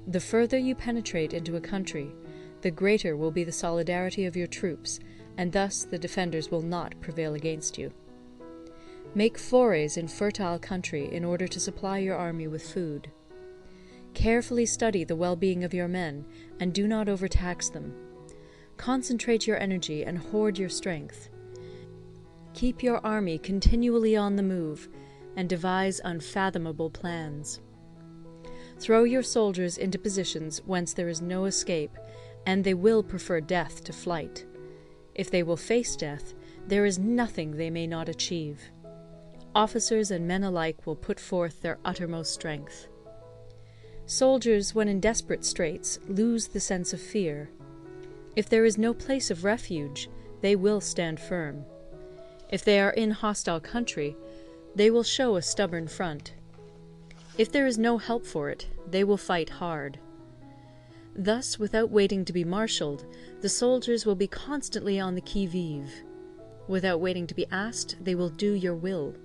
Speaker 1: The further you penetrate into a country, the greater will be the solidarity of your troops, and thus the defenders will not prevail against you. Make forays in fertile country in order to supply your army with food. Carefully study the well-being of your men, and do not overtax them. Concentrate your energy and hoard your strength. Keep your army continually on the move, and devise unfathomable plans. Throw your soldiers into positions whence there is no escape, and they will prefer death to flight. If they will face death, there is nothing they may not achieve. Officers and men alike will put forth their uttermost strength. Soldiers, when in desperate straits, lose the sense of fear. If there is no place of refuge, they will stand firm. If they are in hostile country, they will show a stubborn front. If there is no help for it, they will fight hard. Thus, without waiting to be marshalled, the soldiers will be constantly on the qui-vive. Without waiting to be asked, they will do your will.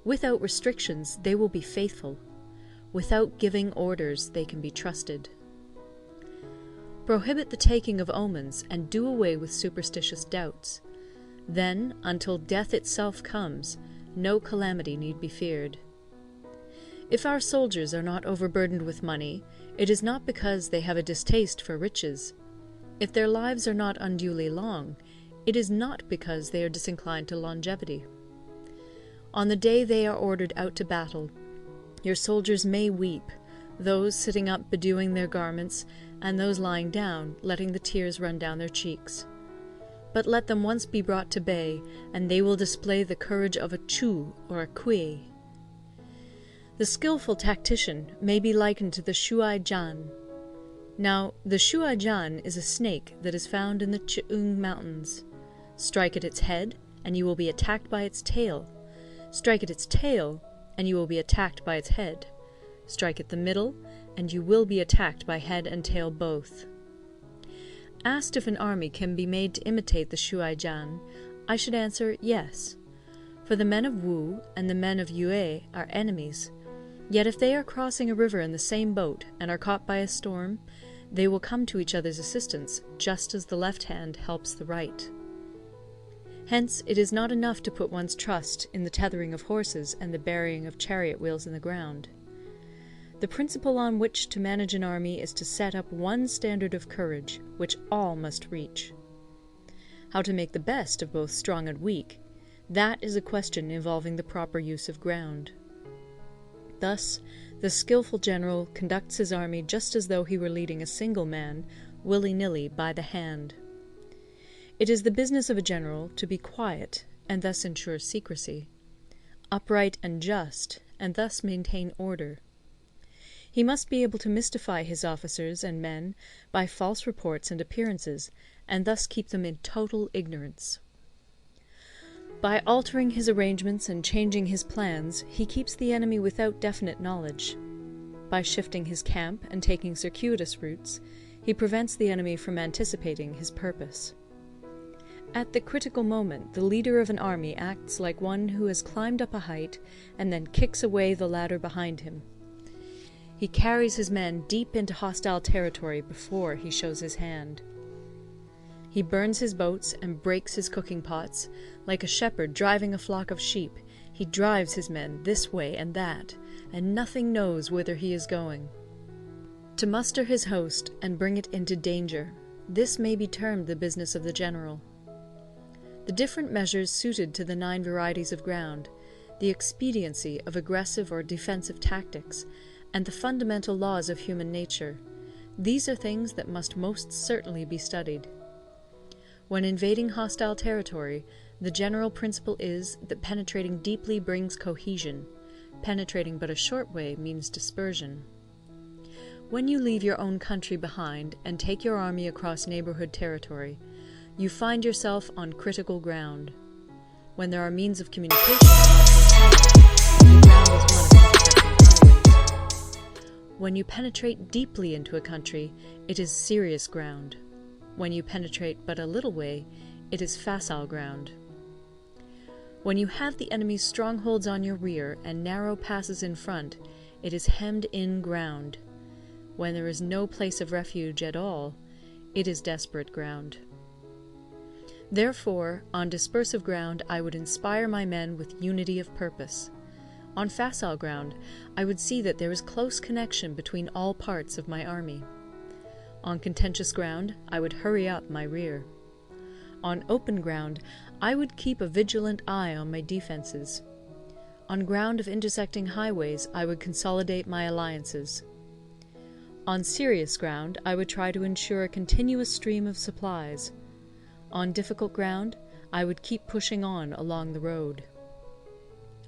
Speaker 1: Without restrictions, they will be faithful. Without giving orders, they can be trusted. Prohibit the taking of omens, and do away with superstitious doubts. Then, until death itself comes, no calamity need be feared. If our soldiers are not overburdened with money, it is not because they have a distaste for riches. If their lives are not unduly long, it is not because they are disinclined to longevity. On the day they are ordered out to battle, your soldiers may weep, those sitting up bedewing their garments, and those lying down, letting the tears run down their cheeks. But let them once be brought to bay, and they will display the courage of a Chu or a Kui. The skillful tactician may be likened to the Shuai-jan. Now, the Shuai-jan is a snake that is found in the Ch'ung Mountains. Strike at its head, and you will be attacked by its tail. Strike at its tail, and you will be attacked by its head. Strike at the middle, and you will be attacked by head and tail both. Asked if an army can be made to imitate the Shuai-jan, I should answer yes. For the men of Wu and the men of Yue are enemies. Yet if they are crossing a river in the same boat and are caught by a storm, they will come to each other's assistance, just as the left hand helps the right. Hence, it is not enough to put one's trust in the tethering of horses and the burying of chariot wheels in the ground. The principle on which to manage an army is to set up one standard of courage, which all must reach. How to make the best of both strong and weak, that is a question involving the proper use of ground. Thus, the skillful general conducts his army just as though he were leading a single man, willy-nilly, by the hand. It is the business of a general to be quiet, and thus ensure secrecy, upright and just, and thus maintain order. He must be able to mystify his officers and men by false reports and appearances, and thus keep them in total ignorance. By altering his arrangements and changing his plans, he keeps the enemy without definite knowledge. By shifting his camp and taking circuitous routes, he prevents the enemy from anticipating his purpose. At the critical moment, the leader of an army acts like one who has climbed up a height and then kicks away the ladder behind him. He carries his men deep into hostile territory before he shows his hand. He burns his boats and breaks his cooking pots. Like a shepherd driving a flock of sheep, he drives his men this way and that, and nothing knows whither he is going. To muster his host and bring it into danger, this may be termed the business of the general. The different measures suited to the 9 varieties of ground, the expediency of aggressive or defensive tactics, and the fundamental laws of human nature, these are things that must most certainly be studied. When invading hostile territory, the general principle is that penetrating deeply brings cohesion. Penetrating but a short way means dispersion. When you leave your own country behind and take your army across neighborhood territory, you find yourself on critical ground. When there are means of communication, the ground is one of intersecting highways. When you penetrate deeply into a country, it is serious ground. When you penetrate but a little way, it is facile ground. When you have the enemy's strongholds on your rear and narrow passes in front, it is hemmed-in ground. When there is no place of refuge at all, it is desperate ground. Therefore, on dispersive ground I would inspire my men with unity of purpose. On facile ground, I would see that there is close connection between all parts of my army. On contentious ground, I would hurry up my rear. On open ground, I would keep a vigilant eye on my defenses. On ground of intersecting highways, I would consolidate my alliances. On serious ground, I would try to ensure a continuous stream of supplies. On difficult ground, I would keep pushing on along the road.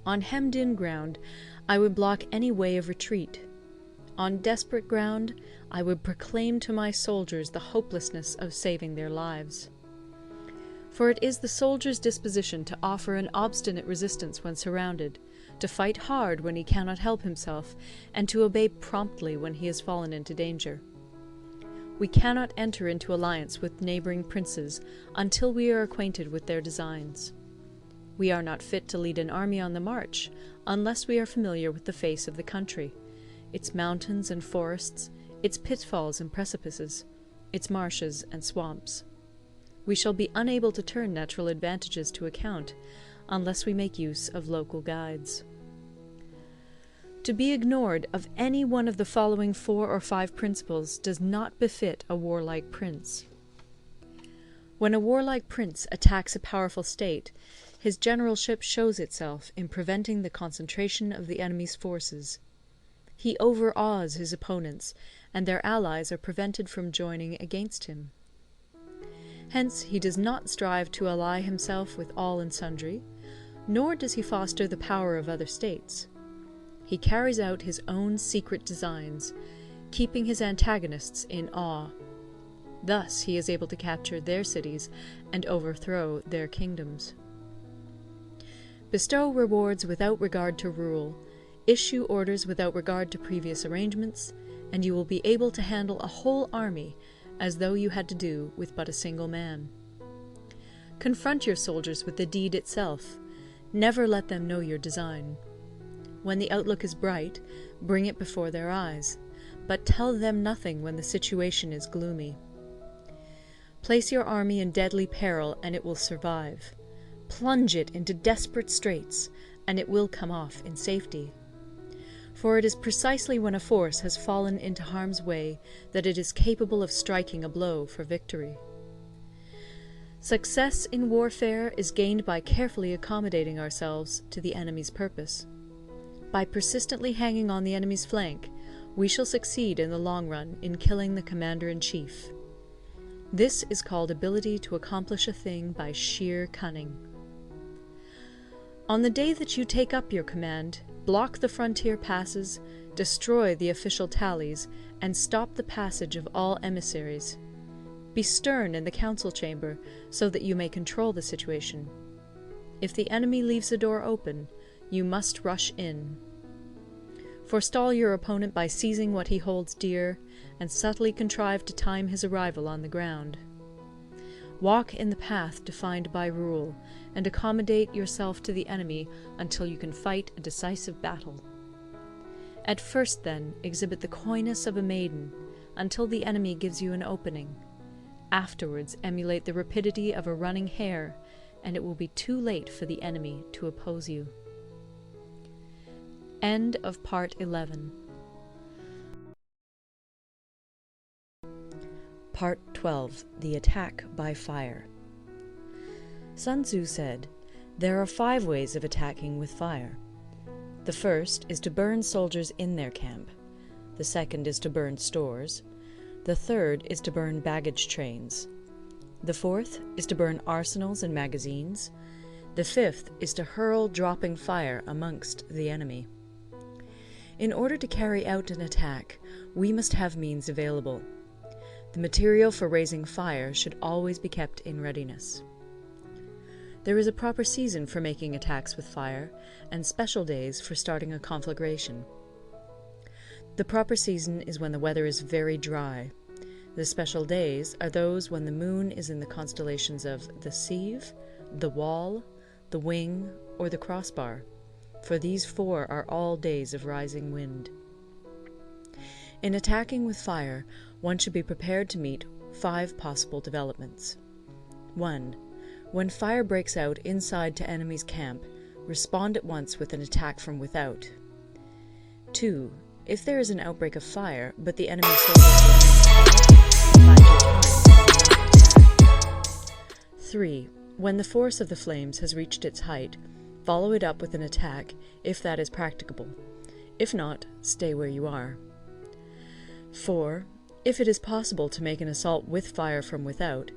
Speaker 1: On hemmed-in ground, I would block any way of retreat. On desperate ground, I would proclaim to my soldiers the hopelessness of saving their lives. For it is the soldier's disposition to offer an obstinate resistance when surrounded, to fight hard when he cannot help himself, and to obey promptly when he has fallen into danger. We cannot enter into alliance with neighbouring princes until we are acquainted with their designs. We are not fit to lead an army on the march unless we are familiar with the face of the country, its mountains and forests, its pitfalls and precipices, its marshes and swamps. We shall be unable to turn natural advantages to account unless we make use of local guides. To be ignored of any one of the following 4 or 5 principles does not befit a warlike prince. When a warlike prince attacks a powerful state, his generalship shows itself in preventing the concentration of the enemy's forces. He overawes his opponents, and their allies are prevented from joining against him. Hence he does not strive to ally himself with all and sundry, nor does he foster the power of other states. He carries out his own secret designs, keeping his antagonists in awe. Thus he is able to capture their cities and overthrow their kingdoms. Bestow rewards without regard to rule, issue orders without regard to previous arrangements, and you will be able to handle a whole army as though you had to do with but a single man. Confront your soldiers with the deed itself. Never let them know your design. When the outlook is bright, bring it before their eyes, but tell them nothing when the situation is gloomy. Place your army in deadly peril, and it will survive. Plunge it into desperate straits, and it will come off in safety. For it is precisely when a force has fallen into harm's way that it is capable of striking a blow for victory. Success in warfare is gained by carefully accommodating ourselves to the enemy's purpose. By persistently hanging on the enemy's flank, we shall succeed in the long run in killing the commander-in-chief. This is called ability to accomplish a thing by sheer cunning. On the day that you take up your command, block the frontier passes, destroy the official tallies, and stop the passage of all emissaries. Be stern in the council chamber so that you may control the situation. If the enemy leaves the door open, you must rush in. Forestall your opponent by seizing what he holds dear, and subtly contrive to time his arrival on the ground. Walk in the path defined by rule, and accommodate yourself to the enemy until you can fight a decisive battle. At first, then, exhibit the coyness of a maiden, until the enemy gives you an opening. Afterwards, emulate the rapidity of a running hare, and it will be too late for the enemy to oppose you. End of Part 11. Part 12. The Attack by Fire. Sun Tzu said, "There are 5 ways of attacking with fire. The first is to burn soldiers in their camp. The second is to burn stores. The third is to burn baggage trains. The fourth is to burn arsenals and magazines. The fifth is to hurl dropping fire amongst the enemy." In order to carry out an attack, we must have means available. The material for raising fire should always be kept in readiness. There is a proper season for making attacks with fire, and special days for starting a conflagration. The proper season is when the weather is very dry. The special days are those when the moon is in the constellations of the Sieve, the Wall, the Wing, or the Crossbar, for these 4 are all days of rising wind. In attacking with fire, one should be prepared to meet 5 possible developments. 1. When fire breaks out inside to enemy's camp, respond at once with an attack from without. 2. If there is an outbreak of fire, but the enemy soldiers remain quiet, 3. When the force of the flames has reached its height, follow it up with an attack, if that is practicable. If not, stay where you are. 4. If it is possible to make an assault with fire from without,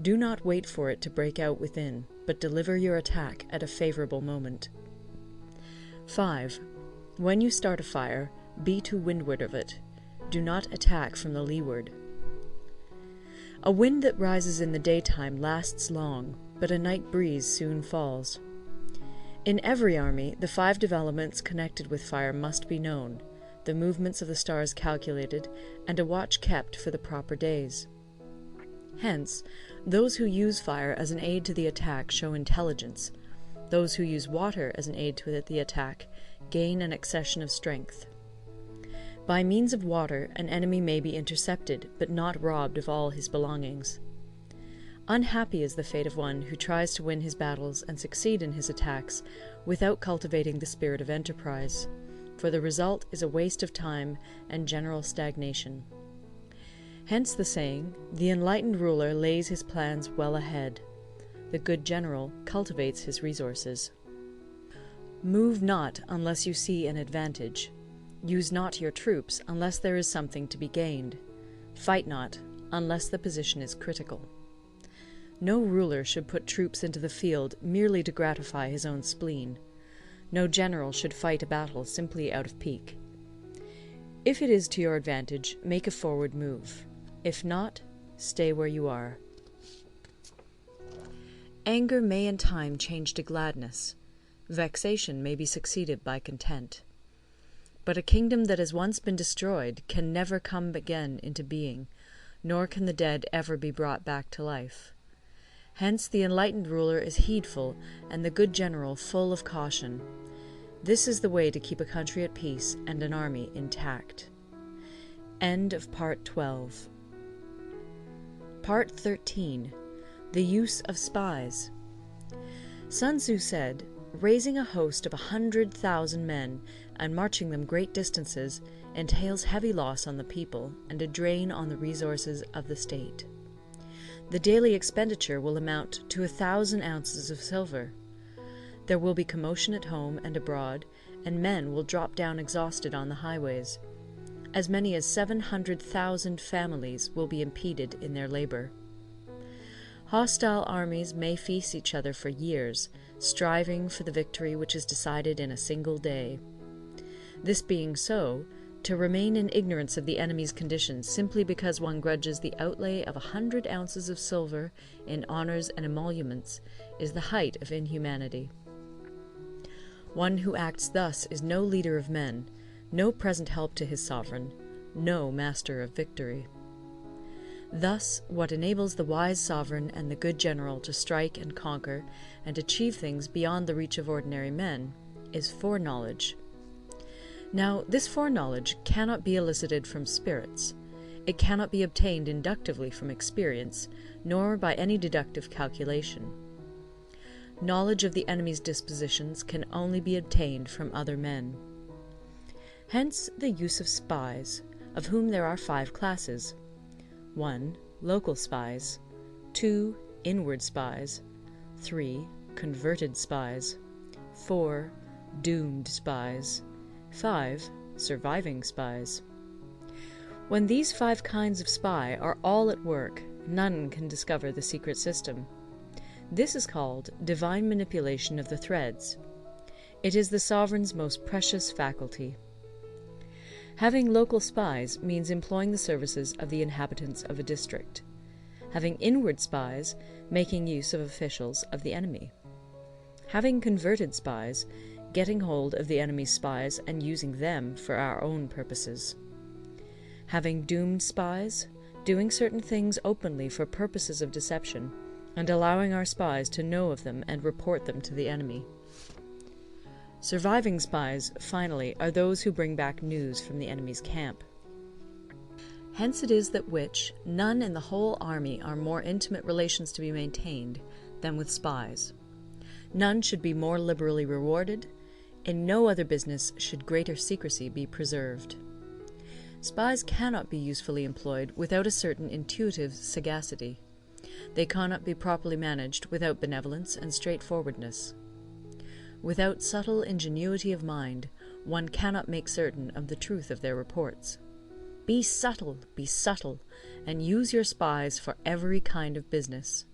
Speaker 1: do not wait for it to break out within, but deliver your attack at a favorable moment. 5. When you start a fire, be to windward of it. Do not attack from the leeward. A wind that rises in the daytime lasts long, but a night breeze soon falls. In every army, the 5 developments connected with fire must be known, the movements of the stars calculated, and a watch kept for the proper days. Hence, those who use fire as an aid to the attack show intelligence. Those who use water as an aid to the attack gain an accession of strength. By means of water, an enemy may be intercepted, but not robbed of all his belongings. Unhappy is the fate of one who tries to win his battles and succeed in his attacks without cultivating the spirit of enterprise, for the result is a waste of time and general stagnation. Hence the saying, "The enlightened ruler lays his plans well ahead. The good general cultivates his resources." Move not unless you see an advantage. Use not your troops unless there is something to be gained. Fight not unless the position is critical. No ruler should put troops into the field merely to gratify his own spleen. No general should fight a battle simply out of pique. If it is to your advantage, make a forward move. If not, stay where you are. Anger may in time change to gladness. Vexation may be succeeded by content. But a kingdom that has once been destroyed can never come again into being, nor can the dead ever be brought back to life. Hence the enlightened ruler is heedful, and the good general full of caution. This is the way to keep a country at peace and an army intact. End of Part 12. Part 13. The Use of Spies. Sun Tzu said, "Raising a host of 100,000 men and marching them great distances entails heavy loss on the people and a drain on the resources of the state. The daily expenditure will amount to 1,000 ounces of silver. There will be commotion at home and abroad, and men will drop down exhausted on the highways. As many as 700,000 families will be impeded in their labor. Hostile armies may feast each other for years, striving for the victory which is decided in a single day. This being so, to remain in ignorance of the enemy's conditions simply because one grudges the outlay of 100 ounces of silver in honors and emoluments is the height of inhumanity. One who acts thus is no leader of men, no present help to his sovereign, no master of victory. Thus, what enables the wise sovereign and the good general to strike and conquer and achieve things beyond the reach of ordinary men is foreknowledge. Now, this foreknowledge cannot be elicited from spirits. It cannot be obtained inductively from experience, nor by any deductive calculation. Knowledge of the enemy's dispositions can only be obtained from other men. Hence the use of spies, of whom there are 5 classes. 1. Local spies. 2. Inward spies. 3. Converted spies. 4. Doomed spies. 5. Surviving spies. When these 5 kinds of spy are all at work, none can discover the secret system. This is called divine manipulation of the threads. It is the sovereign's most precious faculty. Having local spies means employing the services of the inhabitants of a district. Having inward spies, making use of officials of the enemy. Having converted spies, getting hold of the enemy's spies and using them for our own purposes. Having doomed spies, doing certain things openly for purposes of deception, and allowing our spies to know of them and report them to the enemy. Surviving spies, finally, are those who bring back news from the enemy's camp. Hence it is that none in the whole army are more intimate relations to be maintained than with spies. None should be more liberally rewarded. In no other business should greater secrecy be preserved. Spies cannot be usefully employed without a certain intuitive sagacity. They cannot be properly managed without benevolence and straightforwardness. Without subtle ingenuity of mind, one cannot make certain of the truth of their reports. Be subtle, and use your spies for every kind of business.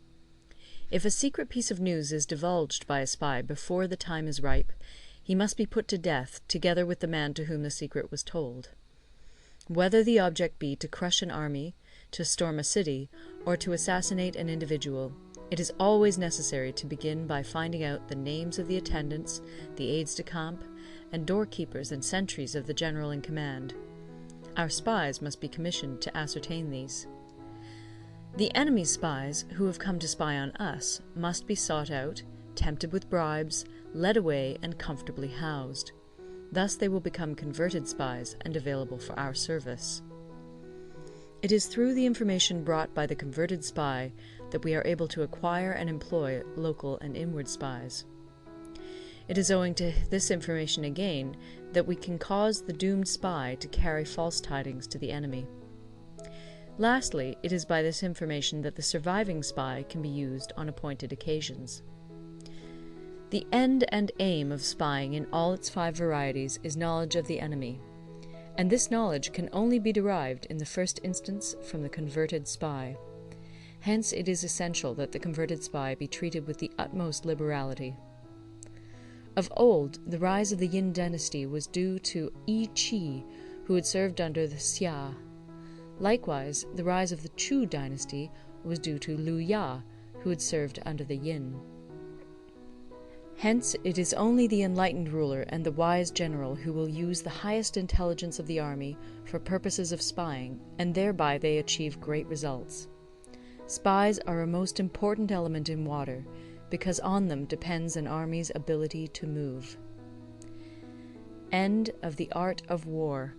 Speaker 1: If a secret piece of news is divulged by a spy before the time is ripe, he must be put to death together with the man to whom the secret was told. Whether the object be to crush an army, to storm a city, or to assassinate an individual, it is always necessary to begin by finding out the names of the attendants, the aides-de-camp, and doorkeepers and sentries of the general in command. Our spies must be commissioned to ascertain these. The enemy's spies, who have come to spy on us, must be sought out, tempted with bribes, led away, and comfortably housed. Thus they will become converted spies and available for our service. It is through the information brought by the converted spy that we are able to acquire and employ local and inward spies. It is owing to this information again that we can cause the doomed spy to carry false tidings to the enemy. Lastly, it is by this information that the surviving spy can be used on appointed occasions. The end and aim of spying in all its 5 varieties is knowledge of the enemy, and this knowledge can only be derived in the first instance from the converted spy. Hence it is essential that the converted spy be treated with the utmost liberality. Of old, the rise of the Yin dynasty was due to Yi Qi, who had served under the Xia. Likewise, the rise of the Chu dynasty was due to Liu Ya, who had served under the Yin. Hence, it is only the enlightened ruler and the wise general who will use the highest intelligence of the army for purposes of spying, and thereby they achieve great results. Spies are a most important element in water, because on them depends an army's ability to move. End of the Art of War.